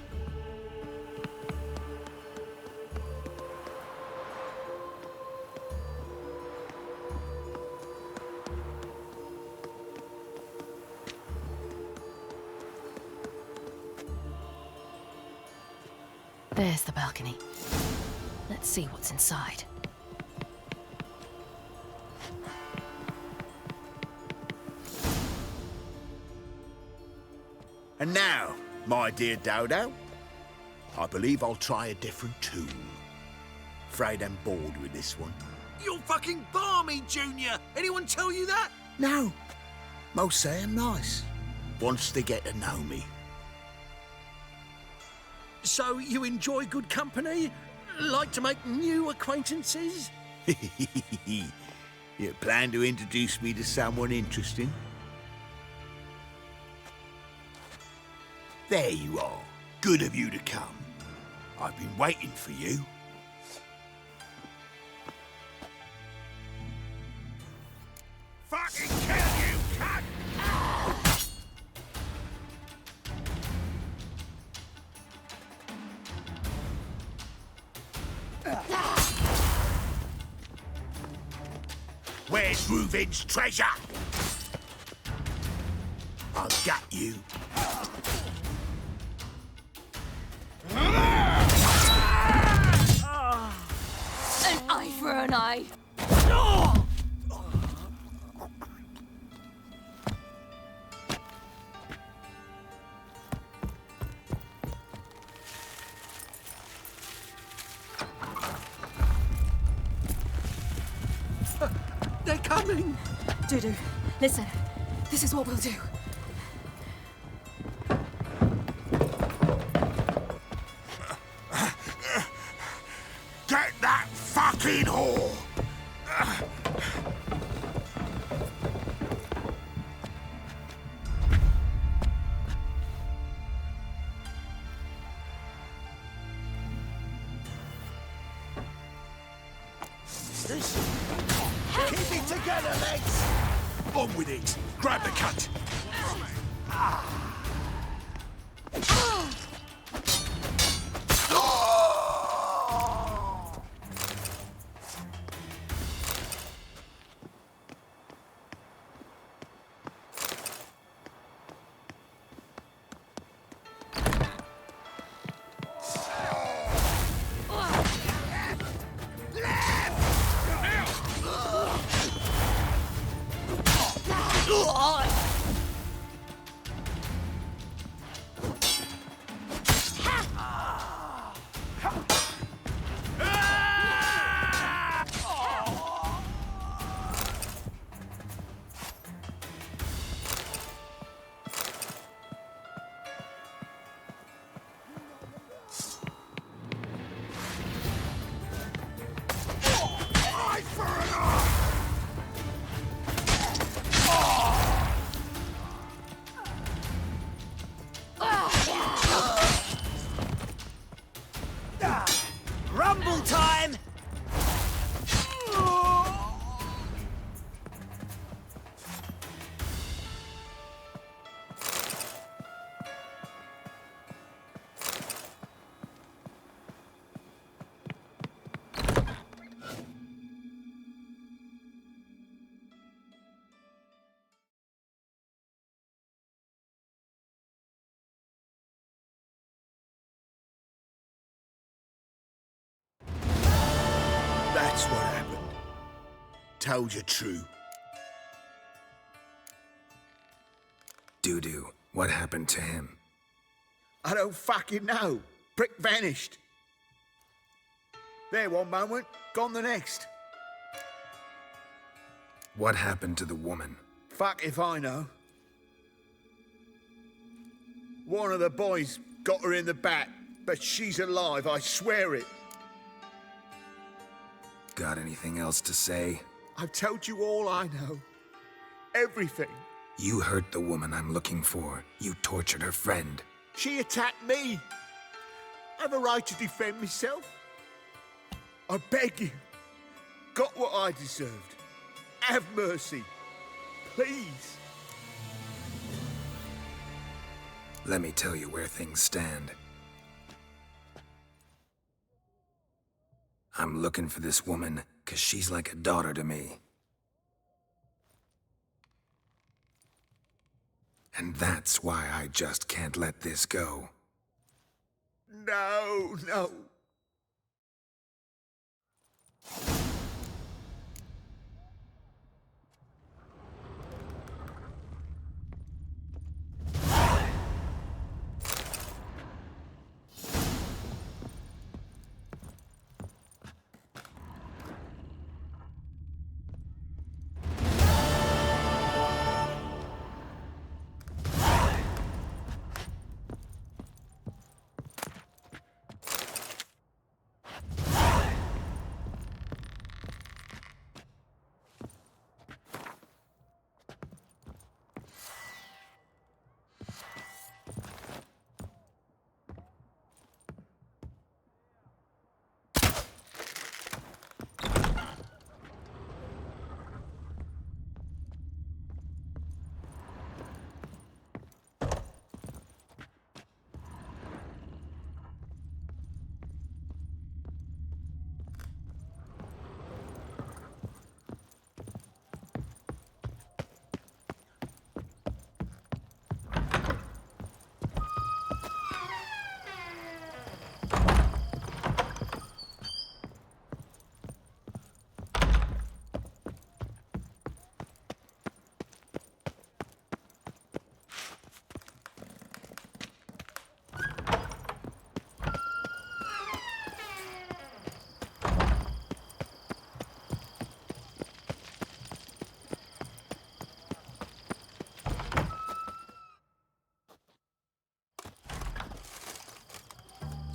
There's the balcony. Let's see what's inside. And now, my dear Dodo, I believe I'll try a different tune. Afraid I'm bored with this one. You're fucking balmy, Junior! Anyone tell you that? No. Most say I'm nice. Once they get to know me. So you enjoy good company? Like to make new acquaintances? You plan to introduce me to someone interesting? There you are. Good of you to come. I've been waiting for you. Fucking kill you, cunt! Where's Reuven's treasure? I've got you. An eye for an eye. They're coming! Dudu, listen. This is what we'll do. Get that fucking whore! Keep it together, legs! On with it! Grab the cunt! Rumble time! That's what happened. Told you true. Dudu, what happened to him? I don't fucking know. Prick vanished. There one moment, gone the next. What happened to the woman? Fuck if I know. One of the boys got her in the back, but she's alive, I swear it. Got anything else to say? I've told you all I know. Everything. You hurt the woman I'm looking for. You tortured her friend. She attacked me. I have a right to defend myself. I beg you. Got what I deserved. Have mercy. Please. Let me tell you where things stand. I'm looking for this woman, 'cause she's like a daughter to me. And that's why I just can't let this go. No, no.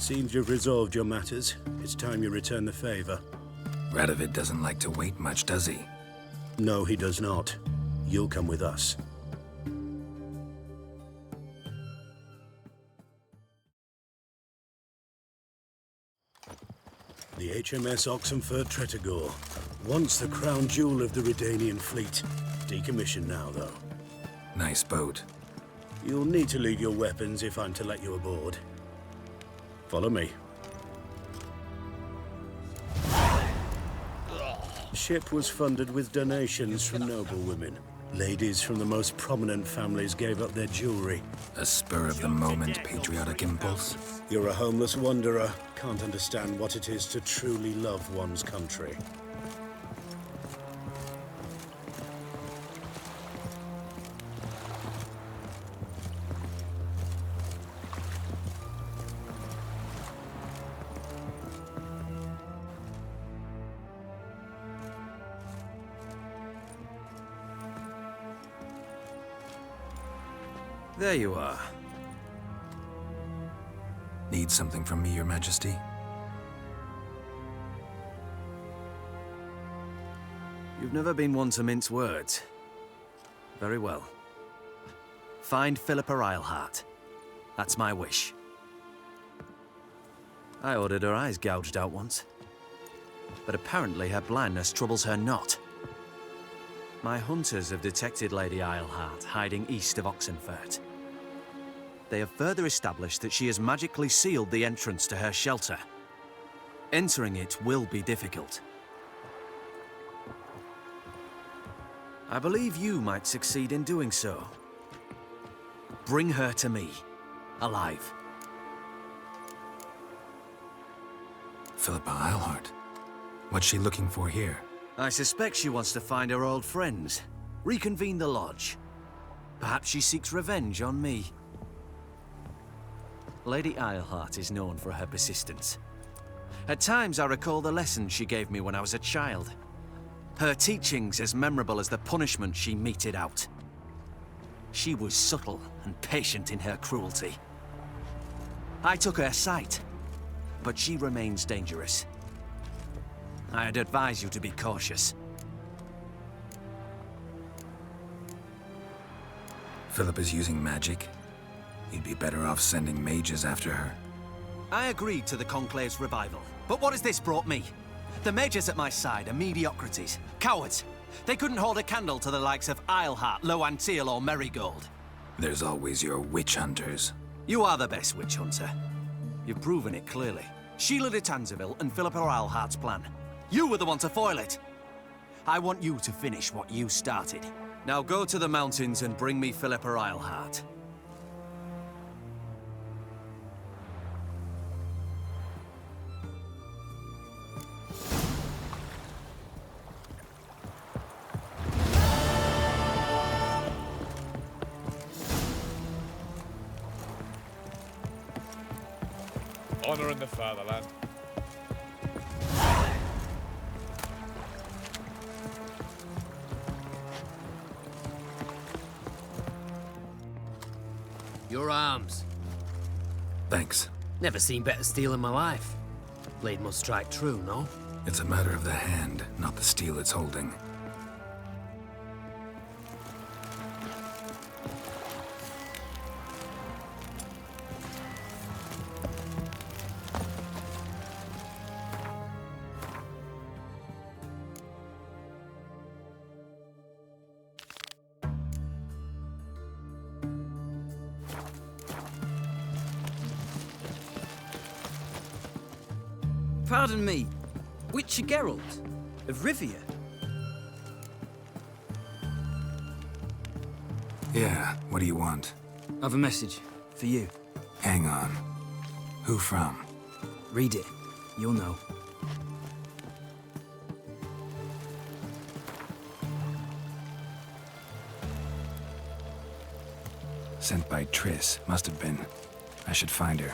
Seems you've resolved your matters. It's time you return the favor. Radovid doesn't like to wait much, does he? No, he does not. You'll come with us. The HMS Oxenford Tretogor. Once the crown jewel of the Redanian fleet. Decommissioned now, though. Nice boat. You'll need to leave your weapons if I'm to let you aboard. Follow me. The ship was funded with donations from noble women. Ladies from the most prominent families gave up their jewelry. A spur-of-the-moment patriotic impulse? You're a homeless wanderer. Can't understand what it is to truly love one's country. There you are. Need something from me, Your Majesty? You've never been one to mince words. Very well. Find Philippa Eilhart. That's my wish. I ordered her eyes gouged out once. But apparently her blindness troubles her not. My hunters have detected Lady Eilhart hiding east of Oxenfurt. They have further established that she has magically sealed the entrance to her shelter. Entering it will be difficult. I believe you might succeed in doing so. Bring her to me, alive. Philippa Eilhart. What's she looking for here? I suspect she wants to find her old friends, reconvene the lodge. Perhaps she seeks revenge on me. Lady Eilhart is known for her persistence. At times I recall the lessons she gave me when I was a child. Her teachings as memorable as the punishment she meted out. She was subtle and patient in her cruelty. I took her sight, but she remains dangerous. I'd advise you to be cautious. Philippa's using magic? You'd be better off sending mages after her. I agreed to the Conclave's revival, but what has this brought me? The mages at my side are mediocrities, cowards. They couldn't hold a candle to the likes of Eilhart, Loantil, or Merigold. There's always your witch hunters. You are the best witch hunter. You've proven it clearly. Sheila de Tanzeville and Philippa Eilhart's plan. You were the one to foil it. I want you to finish what you started. Now go to the mountains and bring me Philippa Eilhart. Honor in the fatherland. Your arms. Thanks. Never seen better steel in my life. Blade must strike true, no? It's a matter of the hand, not the steel it's holding. Pardon me, Witcher Geralt of Rivia. Yeah, what do you want? I've a message for you. Hang on. Who from? Read it. You'll know. Sent by Triss, must have been. I should find her.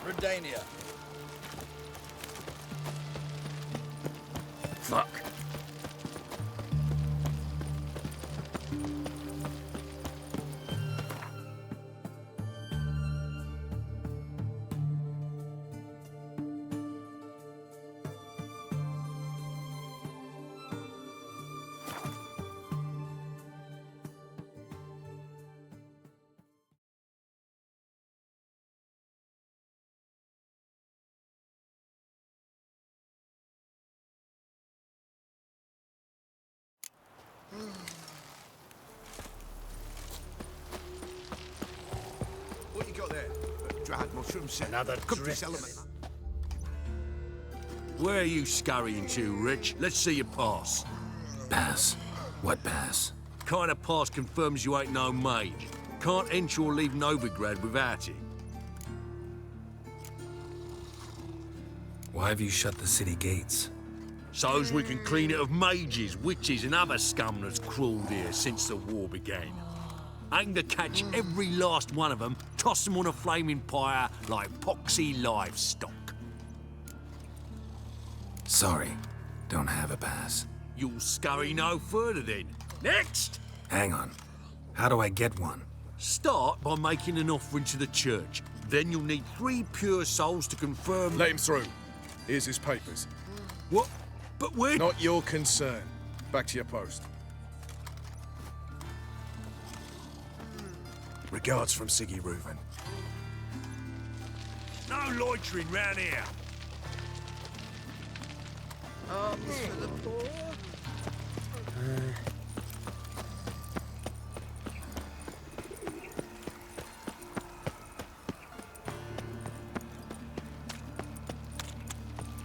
Redania. fuck. What you got there? Dried mushrooms. Another Cooked dress. element. Where are you scurrying to, Rich? Let's see your pass. Pass? What pass? Kind of pass confirms you ain't no mage. Can't enter or leave Novigrad without it. Why have you shut the city gates? So's we can clean it of mages, witches, and other scum that's crawled here since the war began. Aim to catch every last one of them, toss them on a flaming pyre like poxy livestock. Sorry, don't have a pass. You'll scurry no further then. Next! Hang on. How do I get one? Start by making an offering to the church. Then you'll need 3 pure souls to confirm... Let him through. Here's his papers. What? But where... Not your concern. Back to your post. Regards from Siggy Reuven. No loitering round here. Arms for the poor.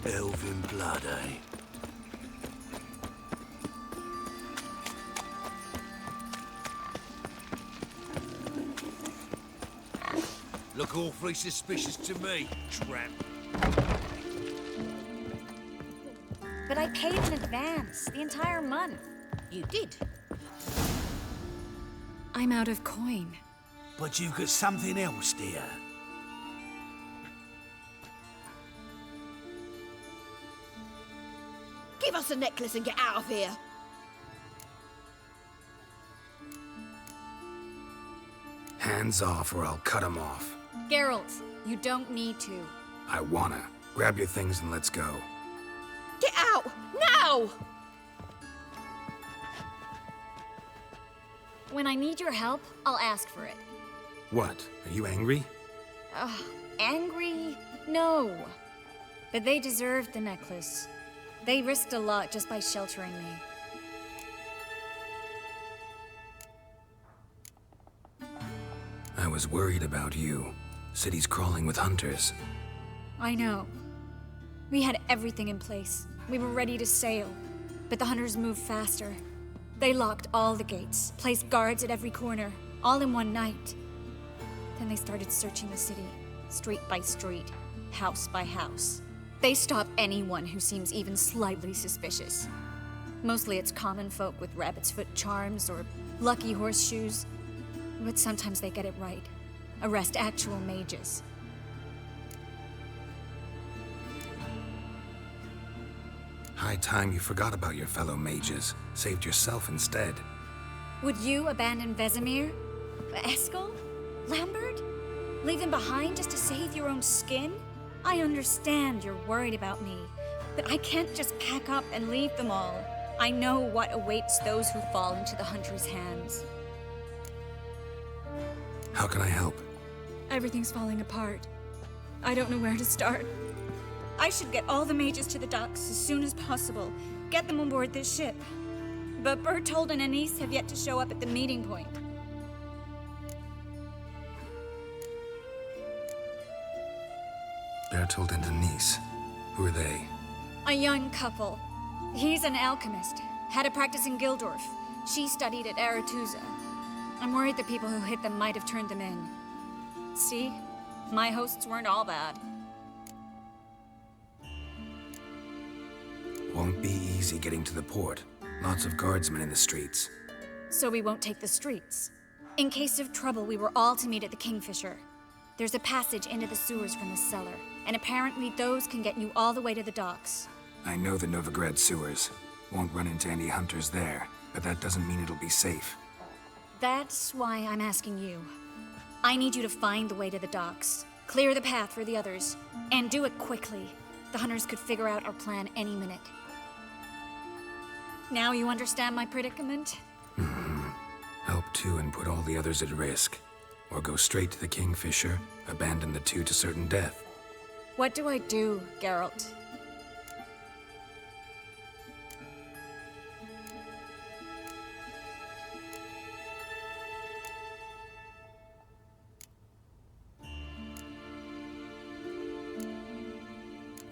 Elven blood, eh? Look awfully suspicious to me, tramp. But I paid in advance, the entire month. You did? I'm out of coin. But you've got something else, dear. Give us a necklace and get out of here. Hands off or I'll cut 'em off. Geralt, you don't need to. I wanna. Grab your things and let's go. Get out! Now! When I need your help, I'll ask for it. What? Are you angry? Angry? No. But they deserved the necklace. They risked a lot just by sheltering me. I was worried about you. City's crawling with hunters. I know. We had everything in place. We were ready to sail. But the hunters moved faster. They locked all the gates, placed guards at every corner, all in one night. Then they started searching the city, street by street, house by house. They stop anyone who seems even slightly suspicious. Mostly it's common folk with rabbit's foot charms or lucky horseshoes. But sometimes they get it right. Arrest actual mages. High time you forgot about your fellow mages. Saved yourself instead. Would you abandon Vesemir? Eskel? Lambert? Leave them behind just to save your own skin? I understand you're worried about me, but I can't just pack up and leave them all. I know what awaits those who fall into the hunter's hands. How can I help? Everything's falling apart. I don't know where to start. I should get all the mages to the docks as soon as possible. Get them aboard this ship. But Bertold and Anise have yet to show up at the meeting point. Bertold and Denise. Who are they? A young couple. He's an alchemist. Had a practice in Gildorf. She studied at Aretuza. I'm worried the people who hit them might have turned them in. See? My hosts weren't all bad. Won't be easy getting to the port. Lots of guardsmen in the streets. So we won't take the streets. In case of trouble, we were all to meet at the Kingfisher. There's a passage into the sewers from the cellar, and apparently those can get you all the way to the docks. I know the Novigrad sewers. Won't run into any hunters there, but that doesn't mean it'll be safe. That's why I'm asking you. I need you to find the way to the docks, clear the path for the others, and do it quickly. The hunters could figure out our plan any minute. Now you understand my predicament? Help two and put all the others at risk. Or go straight to the Kingfisher, abandon the two to certain death. What do I do, Geralt?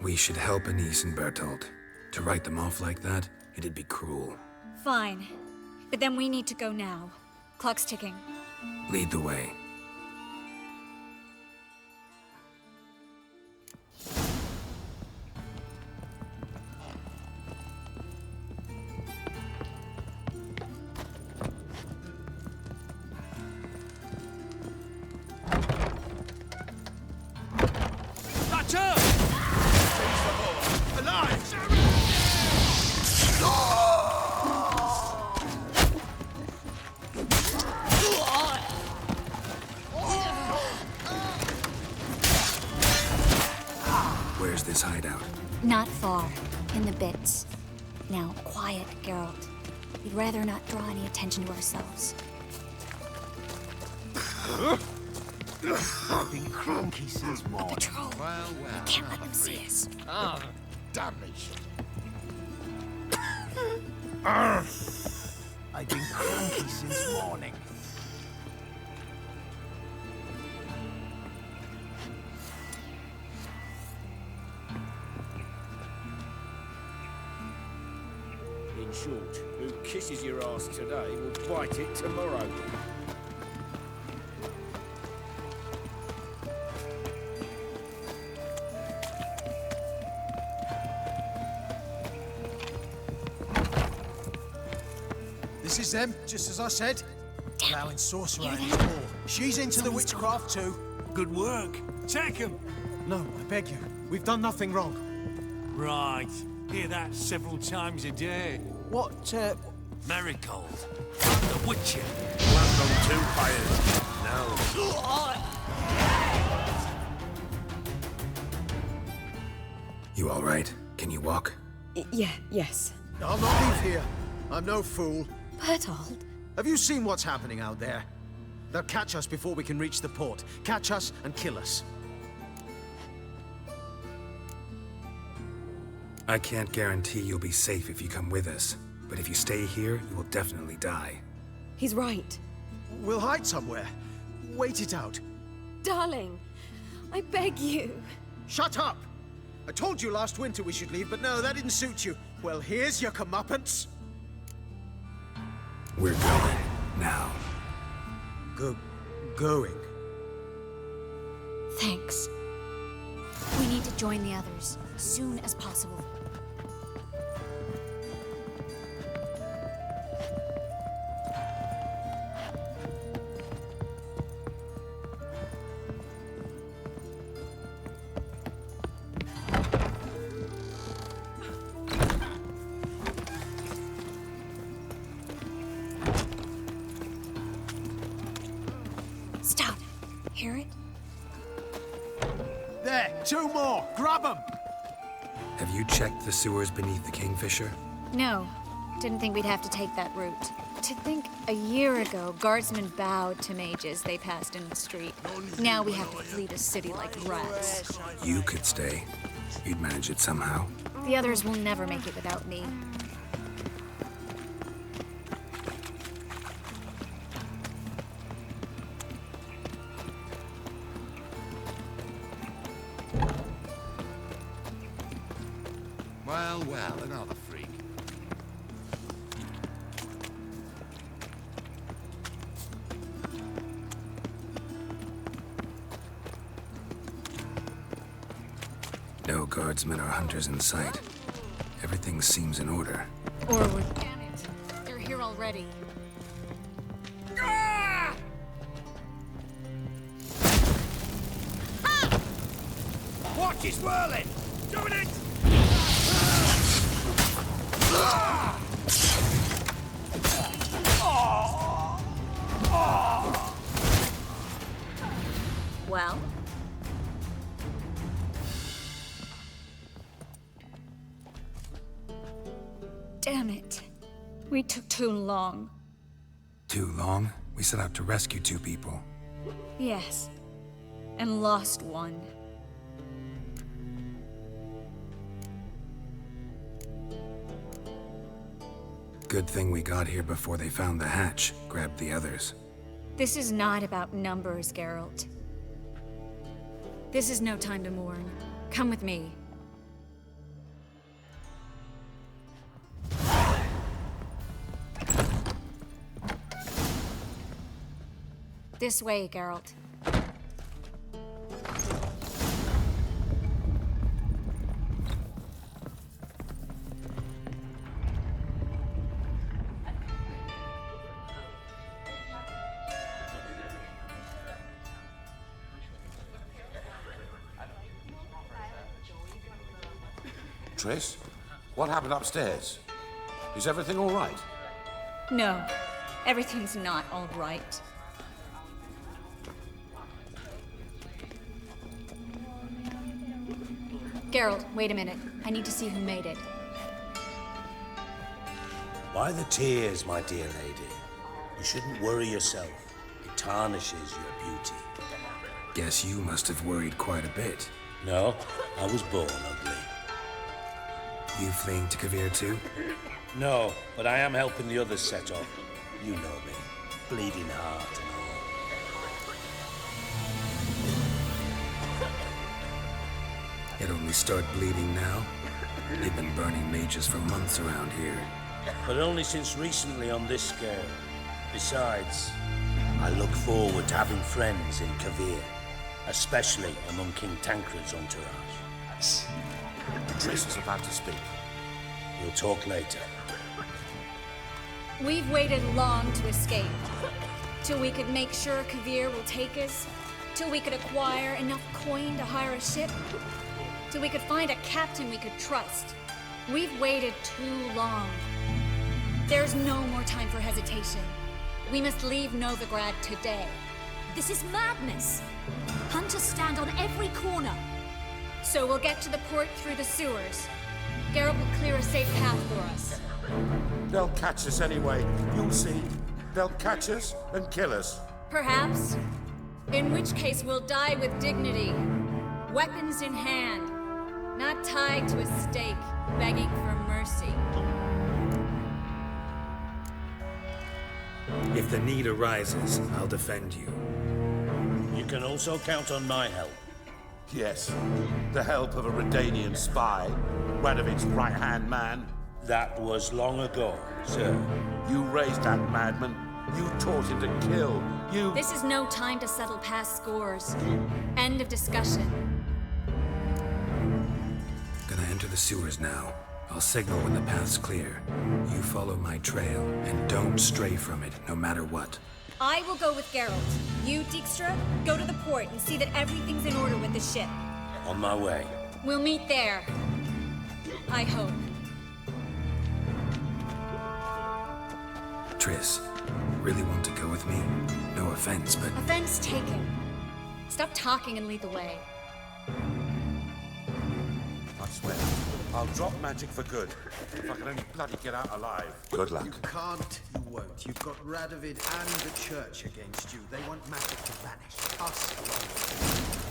We should help Anise and Bertolt. To write them off like that, it'd be cruel. Fine. But then we need to go now. Clock's ticking. Lead the way. Where's this hideout? Not far. In the bits. Now, quiet, Geralt. We'd rather not draw any attention to ourselves. I've been cranky since morning. Patrol. We can't let them see us. Ah, damage. I've been cranky since morning. In short, who kisses your ass today will bite it tomorrow. This is them, just as I said. Allowing sorcerer and his war. She's into the witchcraft too. Good work. Take him. No, I beg you. We've done nothing wrong. Right. Hear that several times a day. What, Marigold. The Witcher. Land on two fires. Now. You all right? Can you walk? Yes. I'll not leave here. I'm no fool. Bertolt. Have you seen what's happening out there? They'll catch us before we can reach the port. Catch us and kill us. I can't guarantee you'll be safe if you come with us, but if you stay here, you will definitely die. He's right. We'll hide somewhere. Wait it out. Darling, I beg you. Shut up! I told you last winter we should leave, but no, that didn't suit you. Well, here's your comeuppance. We're going now. Going? Thanks. We need to join the others as soon as possible. Stop. Hear it? There, two more. Grab them. Have you checked the sewers beneath the Kingfisher? No. Didn't think we'd have to take that route. To think a year ago, guardsmen bowed to mages they passed in the street. Now we have to flee the city like rats. You could stay. You'd manage it somehow. The others will never make it without me. Well, another freak. No guardsmen or hunters in sight. Everything seems in order. Or we're... Damn it! They're here already. Ah! Watch is whirling! Doing it! Well? Damn it. We took too long. Too long? We set out to rescue 2 people. Yes. And lost one. Good thing we got here before they found the hatch, grabbed the others. This is not about numbers, Geralt. This is no time to mourn. Come with me. This way, Geralt. Triss, what happened upstairs? Is everything all right? No, everything's not all right. Geralt, wait a minute. I need to see who made it. Why the tears, my dear lady? You shouldn't worry yourself. It tarnishes your beauty. Guess you must have worried quite a bit. No, I was born ugly. You fleeing to Kavir too? No, but I am helping the others set off. You know me. Bleeding heart and all. It only started bleeding now? They've been burning mages for months around here. But only since recently on this scale. Besides, I look forward to having friends in Kavir, especially among King Tancred's entourage. Triss is about to speak. We'll talk later. We've waited long to escape. Till we could make sure Kavir will take us. Till we could acquire enough coin to hire a ship. Till we could find a captain we could trust. We've waited too long. There's no more time for hesitation. We must leave Novigrad today. This is madness. Hunters stand on every corner. So we'll get to the port through the sewers. Geralt will clear a safe path for us. They'll catch us anyway. You'll see. They'll catch us and kill us. Perhaps. In which case we'll die with dignity. Weapons in hand. Not tied to a stake, begging for mercy. If the need arises, I'll defend you. You can also count on my help. Yes, the help of a Redanian spy, Radovic's right-hand man. That was long ago, sir. You raised that madman. You taught him to kill. You... This is no time to settle past scores. End of discussion. Gonna enter the sewers now. I'll signal when the path's clear. You follow my trail, and don't stray from it, no matter what. I will go with Geralt. You, Dijkstra, go to the port and see that everything's in order with the ship. On my way. We'll meet there. I hope. Triss, really want to go with me? No offense, but... Offense taken. Stop talking and lead the way. I swear, I'll drop magic for good. If I can only bloody get out alive. Good luck. You can't, you won't. You've got Radovid and the church against you. They want magic to vanish. Us alone.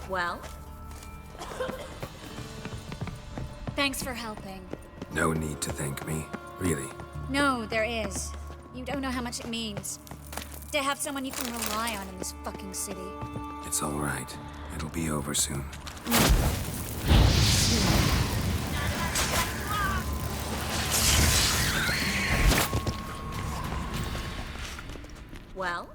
Well? Thanks for helping. No need to thank me, really. No, there is. You don't know how much it means. To have someone you can rely on in this fucking city. It's all right. It'll be over soon. Well?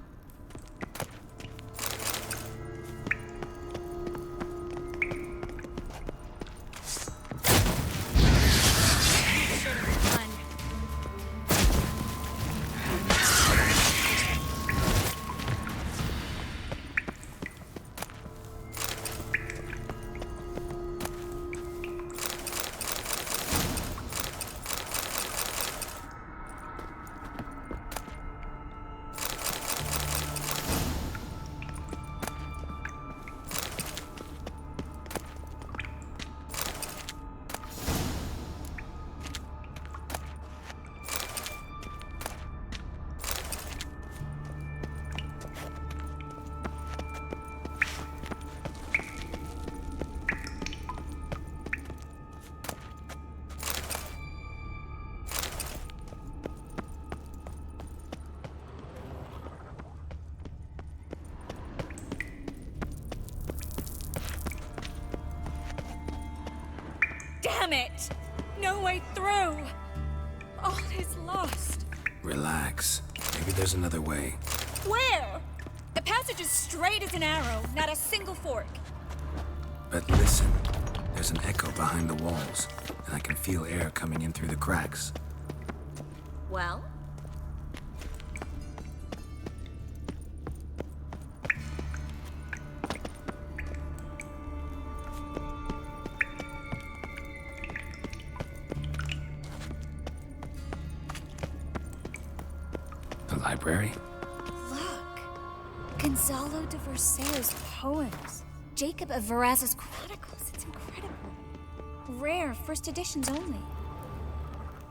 Damn it! No way through! All is lost. Relax. Maybe there's another way. Where? The passage is straight as an arrow, not a single fork. But listen. There's an echo behind the walls, and I can feel air coming in through the cracks. Well? The library? Look. Gonzalo de Verseo's poems. Jacob of Varaz's chronicles. It's incredible. Rare, first editions only.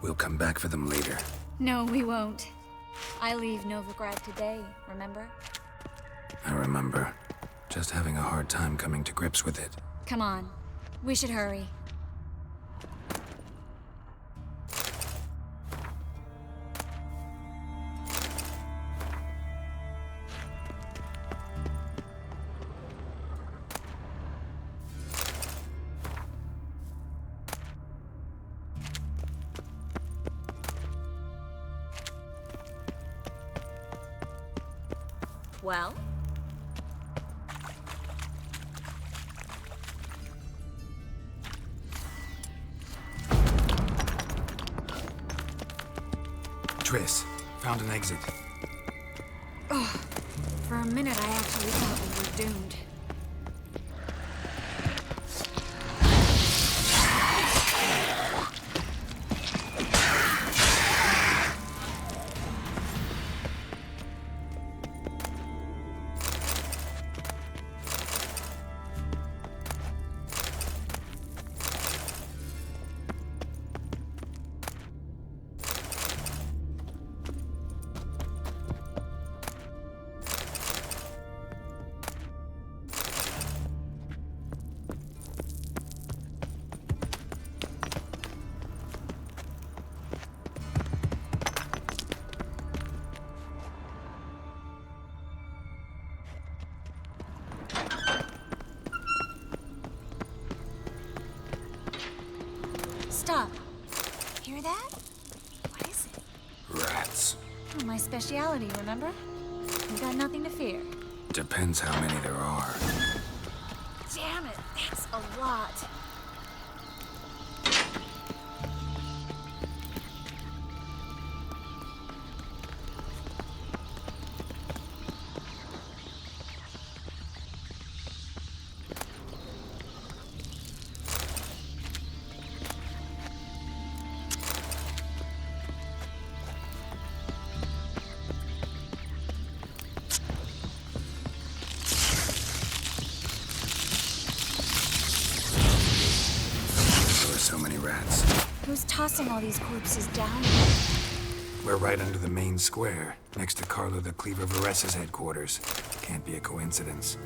We'll come back for them later. No, we won't. I leave Novigrad today, remember? I remember. Just having a hard time coming to grips with it. Come on. We should hurry. Well? Triss, found an exit. Oh, for a minute I actually thought we were doomed. Stop. Hear that? What is it? Rats. Oh, my speciality, remember? You got nothing to fear. Depends how many there are. Damn it, that's a lot. So many rats. Who's tossing all these corpses down? We're right under the main square, next to Carlo the Cleaver Vares's headquarters. Can't be a coincidence.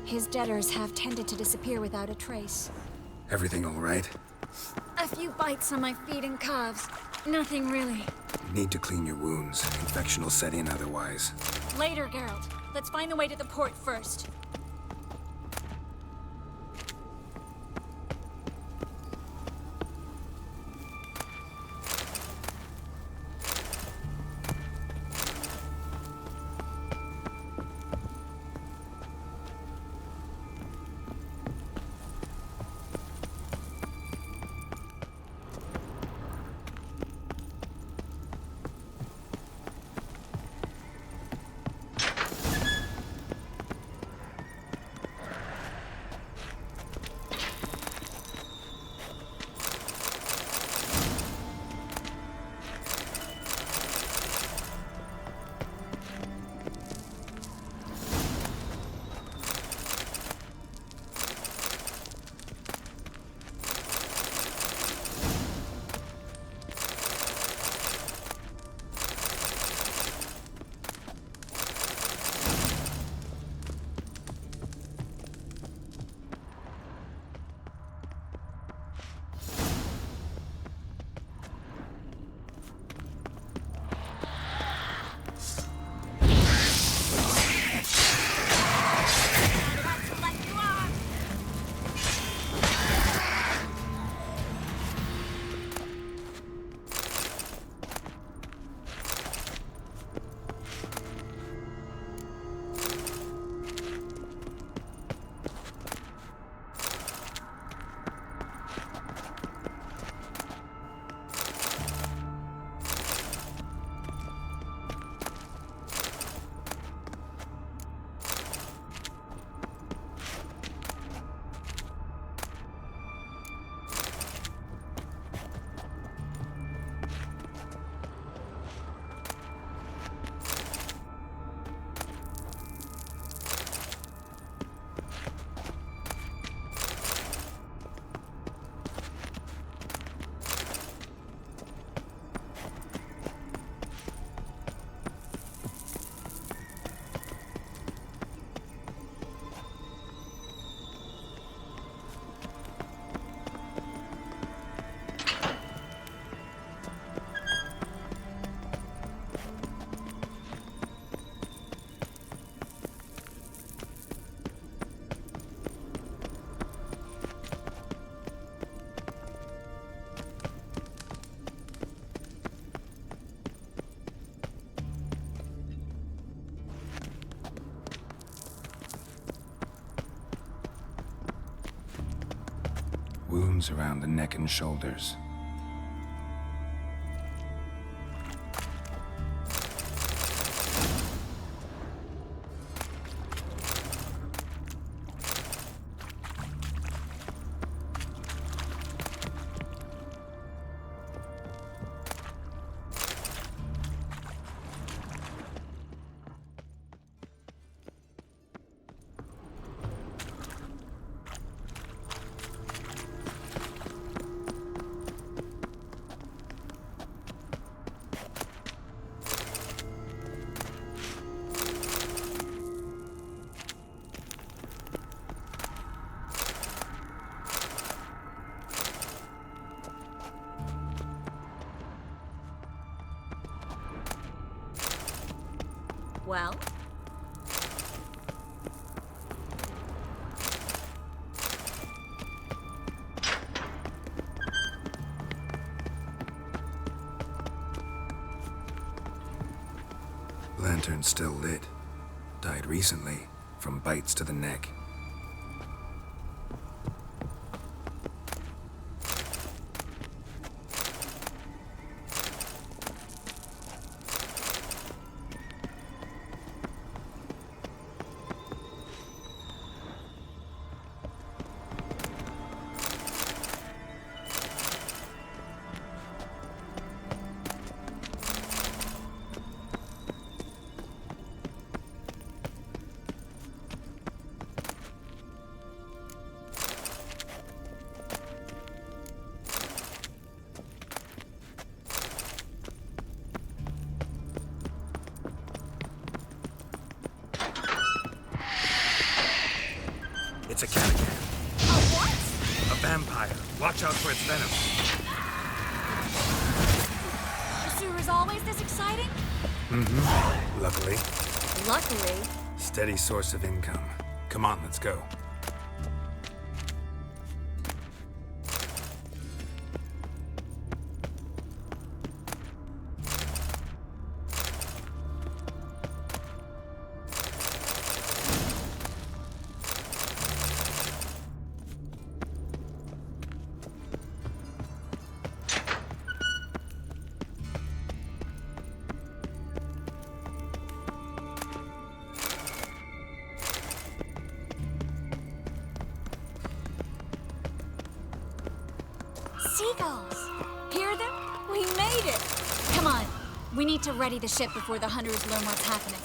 His debtors have tended to disappear without a trace. Everything all right? A few bites on my feet and calves. Nothing really. Need to clean your wounds. Infection will set in otherwise. Later, Geralt. Let's find the way to the port first. wounds around the neck and shoulders. Well? Lantern's still lit. Died recently, from bites to the neck. It's a catacan. A what? A vampire. Watch out for its venom. The sewer is always this exciting? Mm-hmm. Luckily. Luckily. Steady source of income. Come on, let's go. Seagulls! Hear them? We made it! Come on, we need to ready the ship before the hunters learn what's happening.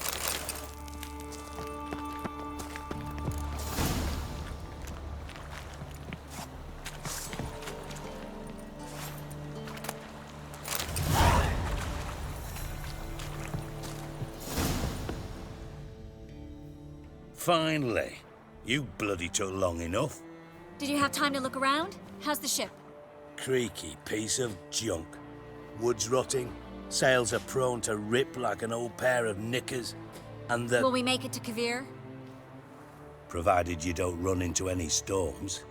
Finally. You bloody took long enough. Did you have time to look around? How's the ship? Creaky piece of junk. Wood's rotting, sails are prone to rip like an old pair of knickers, and the... Will we make it to Kavir? Provided you don't run into any storms.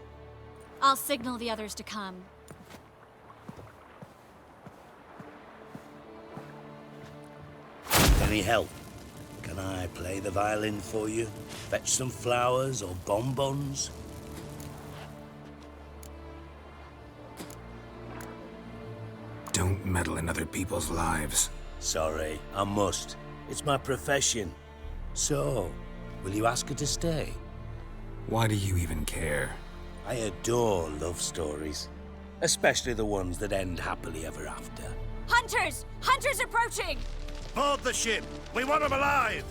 I'll signal the others to come. Any help? Can I play the violin for you? Fetch some flowers or bonbons? Don't meddle in other people's lives. Sorry, I must. It's my profession. So, will you ask her to stay? Why do you even care? I adore love stories. Especially the ones that end happily ever after. Hunters! Hunters approaching! Board the ship! We want them alive!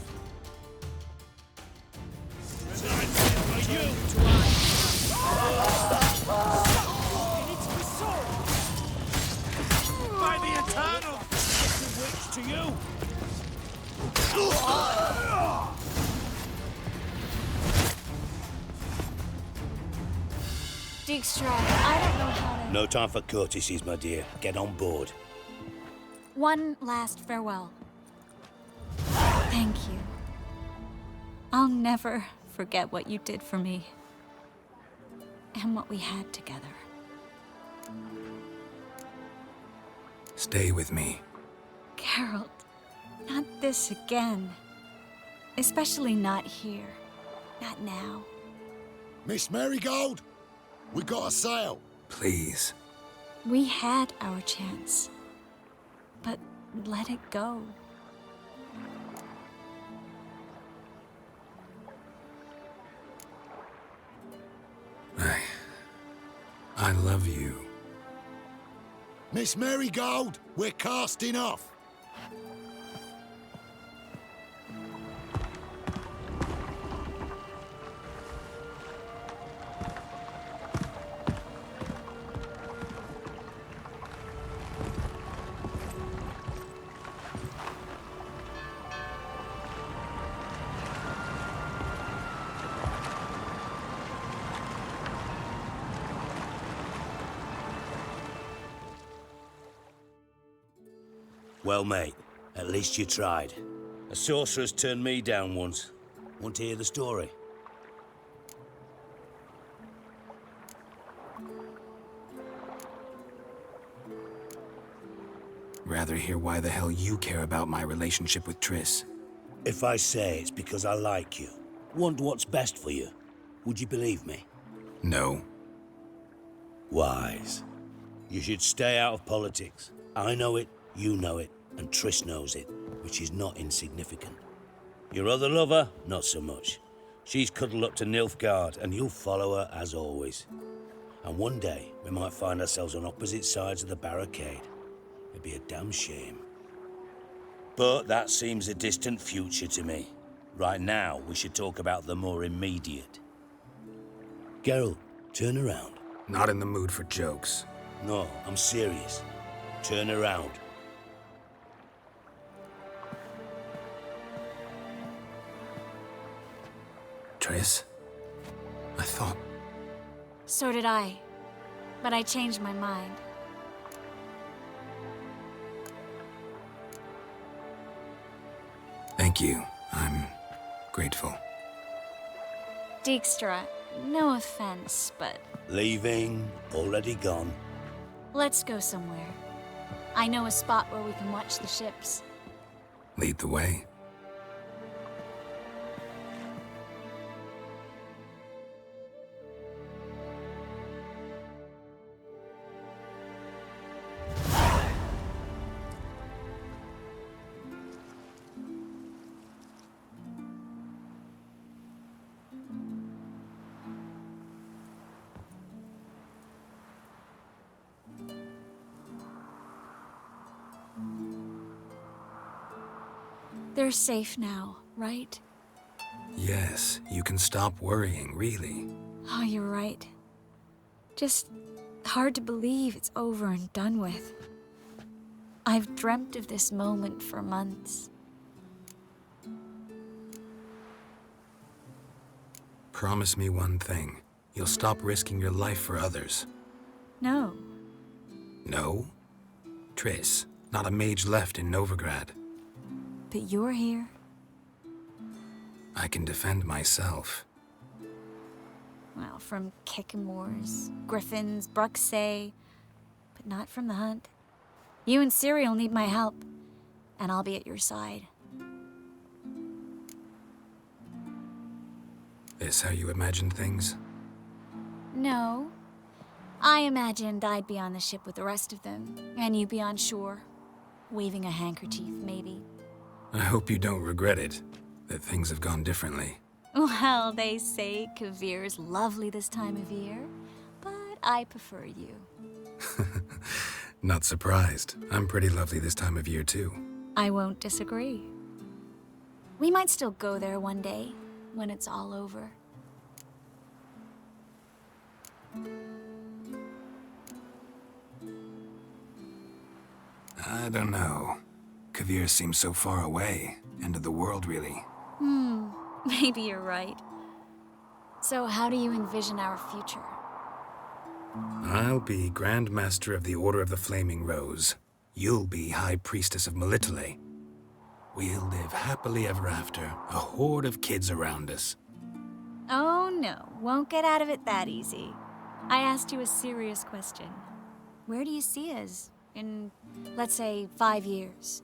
By the Eternal! It's a witch to you! Dijkstra, I don't know how to... No time for courtesies, my dear. Get on board. One last farewell. Thank you. I'll never forget what you did for me. And what we had together. Stay with me. Geralt, not this again. Especially not here. Not now. Miss Marigold, we got a sail. Please. We had our chance. But let it go. I love you. Miss Marigold, we're casting off. Well, mate, at least you tried. A sorcerer's turned me down once. Want to hear the story? Rather hear why the hell you care about my relationship with Triss. If I say it's because I like you, want what's best for you, would you believe me? No. Wise. You should stay out of politics. I know it, you know it, and Triss knows it, which is not insignificant. Your other lover, not so much. She's cuddled up to Nilfgaard, and you'll follow her as always. And one day, we might find ourselves on opposite sides of the barricade. It'd be a damn shame. But that seems a distant future to me. Right now, we should talk about the more immediate. Geralt, turn around. Not in the mood for jokes. No, I'm serious. Turn around. Triss? I thought... So did I. But I changed my mind. Thank you. I'm grateful. Dijkstra, no offense, but Leaving, already gone. let's go somewhere. I know a spot where we can watch the ships. Lead the way. They're safe now, right? Yes, you can stop worrying, really. Oh, you're right. Just hard to believe it's over and done with. I've dreamt of this moment for months. Promise me one thing. You'll stop risking your life for others. No. No? Triss, not a mage left in Novigrad. But you're here. I can defend myself. Well, from Kickamores, Griffins, Bruxay, but not from the hunt. You and Ciri'll need my help, and I'll be at your side. This how you imagined things? No. I imagined I'd be on the ship with the rest of them, and you'd be on shore, waving a handkerchief, maybe. I hope you don't regret it, that things have gone differently. Well, they say Kavir's lovely this time of year, but I prefer you. Not surprised. I'm pretty lovely this time of year, too. I won't disagree. We might still go there one day, when it's all over. I don't know. Kavir seems so far away. End of the world, really. Maybe you're right. So how do you envision our future? I'll be Grand Master of the Order of the Flaming Rose. You'll be High Priestess of Melitele. We'll live happily ever after, a horde of kids around us. Oh no, won't get out of it that easy. I asked you a serious question. Where do you see us in, let's say, 5 years?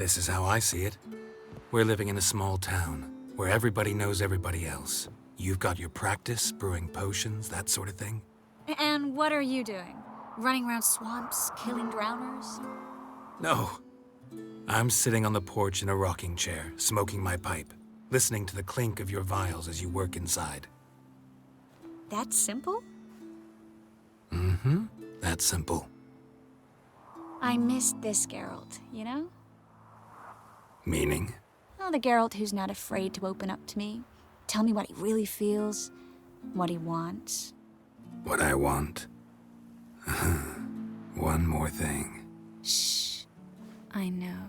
This is how I see it. We're living in a small town, where everybody knows everybody else. You've got your practice, brewing potions, that sort of thing. And what are you doing? Running around swamps, killing drowners? No. I'm sitting on the porch in a rocking chair, smoking my pipe, listening to the clink of your vials as you work inside. That simple? Mm-hmm. That's simple. I missed this Geralt, you know? Meaning? Oh, the Geralt who's not afraid to open up to me. Tell me what he really feels, what he wants. What I want. One more thing. Shh. I know.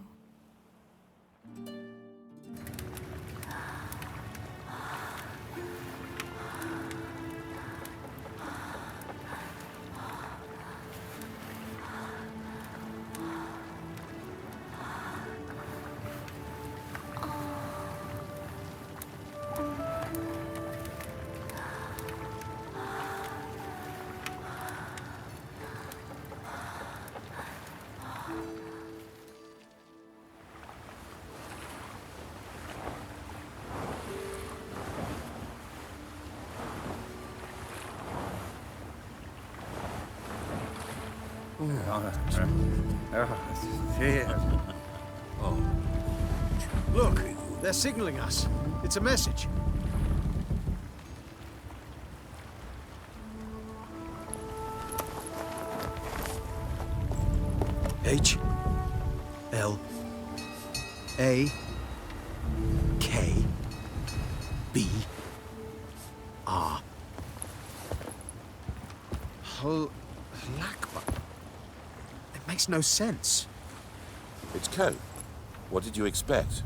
Look, they're signaling us. It's a message. H L A K B R. Lakba. It makes no sense. It's code. What did you expect?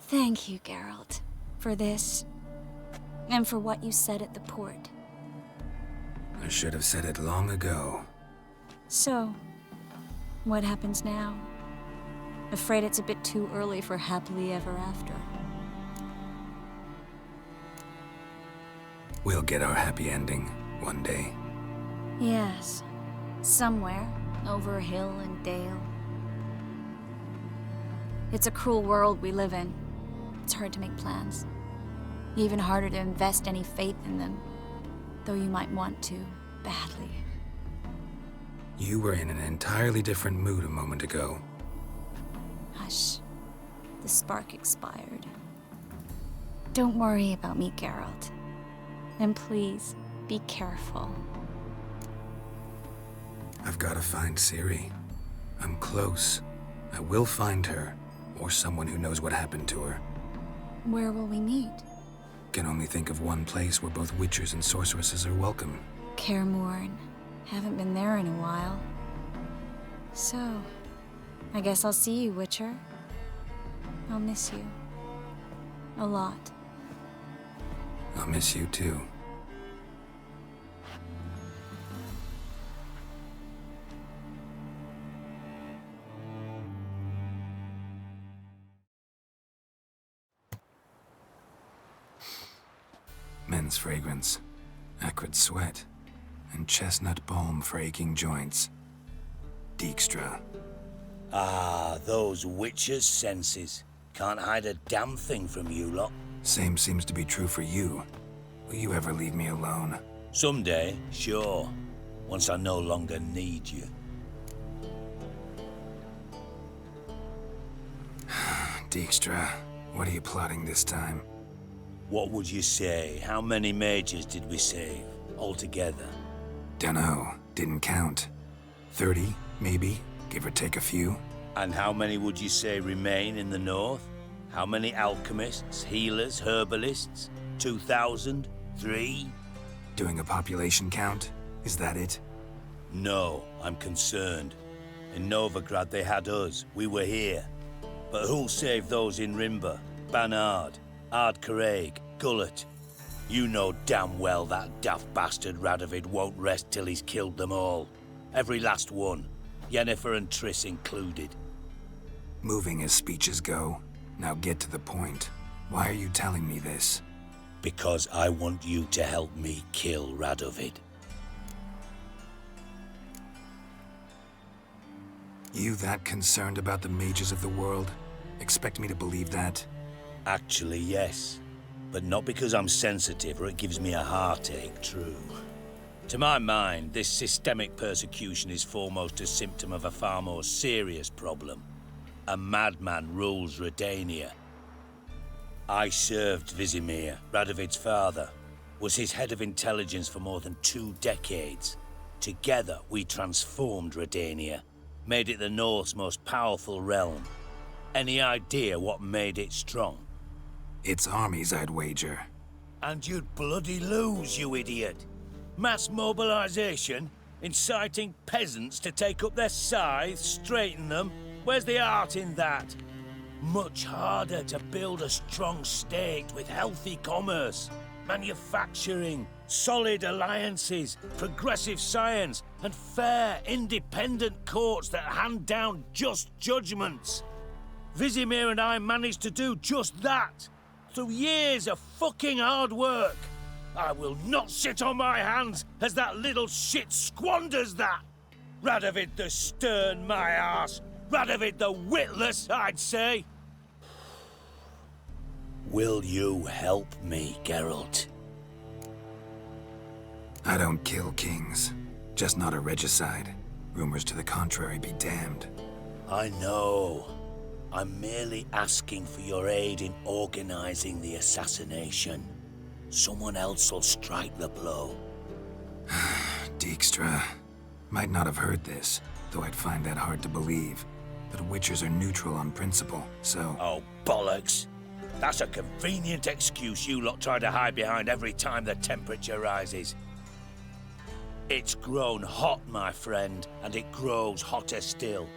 Thank you, Geralt, for this, and for what you said at the port. I should have said it long ago. So, what happens now? Afraid it's a bit too early for happily ever after. We'll get our happy ending one day. Yes, somewhere, over hill and dale. It's a cruel world we live in. It's hard to make plans. Even harder to invest any faith in them, though you might want to, badly. You were in an entirely different mood a moment ago. Hush. The spark expired. Don't worry about me, Geralt. And please, be careful. I've got to find Ciri. I'm close. I will find her, or someone who knows what happened to her. Where will we meet? Can only think of one place where both witchers and sorceresses are welcome. Kaer Morhen. Haven't been there in a while. So, I guess I'll see you, Witcher. I'll miss you. A lot. I'll miss you too. Men's fragrance, acrid sweat, and chestnut balm for aching joints. Dijkstra. Ah, those witches' senses. Can't hide a damn thing from you lot. Same seems to be true for you. Will you ever leave me alone? Someday, sure. Once I no longer need you. Dijkstra, what are you plotting this time? What would you say? How many mages did we save, altogether? Dunno. Didn't count. 30, maybe? Give or take a few? And how many would you say remain in the north? How many alchemists, healers, herbalists? 2,000? 3? Doing a population count? Is that it? No, I'm concerned. In Novigrad they had us. We were here. But who'll save those in Rimba? Banard, Ardcaraig, Gullet? You know damn well that daft bastard Radovid won't rest till he's killed them all. Every last one. Yennefer and Triss included. Moving as speeches go. Now get to the point. Why are you telling me this? Because I want you to help me kill Radovid. You that concerned about the mages of the world? Expect me to believe that? Actually, yes. But not because I'm sensitive or it gives me a heartache, true. To my mind, this systemic persecution is foremost a symptom of a far more serious problem. A madman rules Redania. I served Vizimir, Radovid's father, was his head of intelligence for more than 2 decades. Together, we transformed Redania, made it the North's most powerful realm. Any idea what made it strong? Its armies, I'd wager. And you'd bloody lose, you idiot. Mass mobilization, inciting peasants to take up their scythes, straighten them. Where's the art in that? Much harder to build a strong state with healthy commerce, manufacturing, solid alliances, progressive science, and fair, independent courts that hand down just judgments. Vizimir and I managed to do just that, through years of fucking hard work. I will not sit on my hands as that little shit squanders that. Radovid the stern, my arse. Radovid the witless, I'd say. Will you help me, Geralt? I don't kill kings. Just not a regicide. Rumors to the contrary be damned. I know. I'm merely asking for your aid in organizing the assassination. Someone else will strike the blow. Dijkstra. Might not have heard this, though I'd find that hard to believe. But Witchers are neutral on principle, so... Oh, bollocks. That's a convenient excuse you lot try to hide behind every time the temperature rises. It's grown hot, my friend, and it grows hotter still.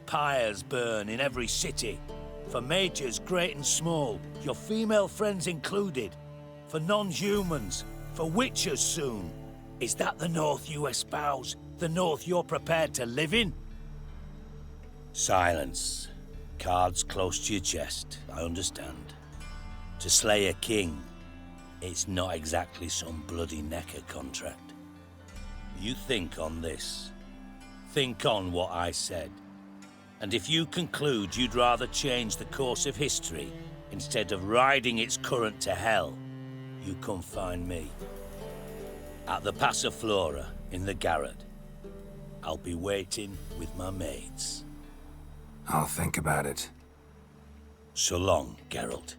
Pyres burn in every city. For mages great and small, your female friends included. For non-humans, for witchers soon. Is that the North you espouse? The North you're prepared to live in? Silence. Cards close to your chest, I understand. To slay a king, it's not exactly some bloody necker contract. You think on this. Think on what I said. And if you conclude you'd rather change the course of history instead of riding its current to hell, you come find me. At the Passiflora in the garret. I'll be waiting with my mates. I'll think about it. So long, Geralt.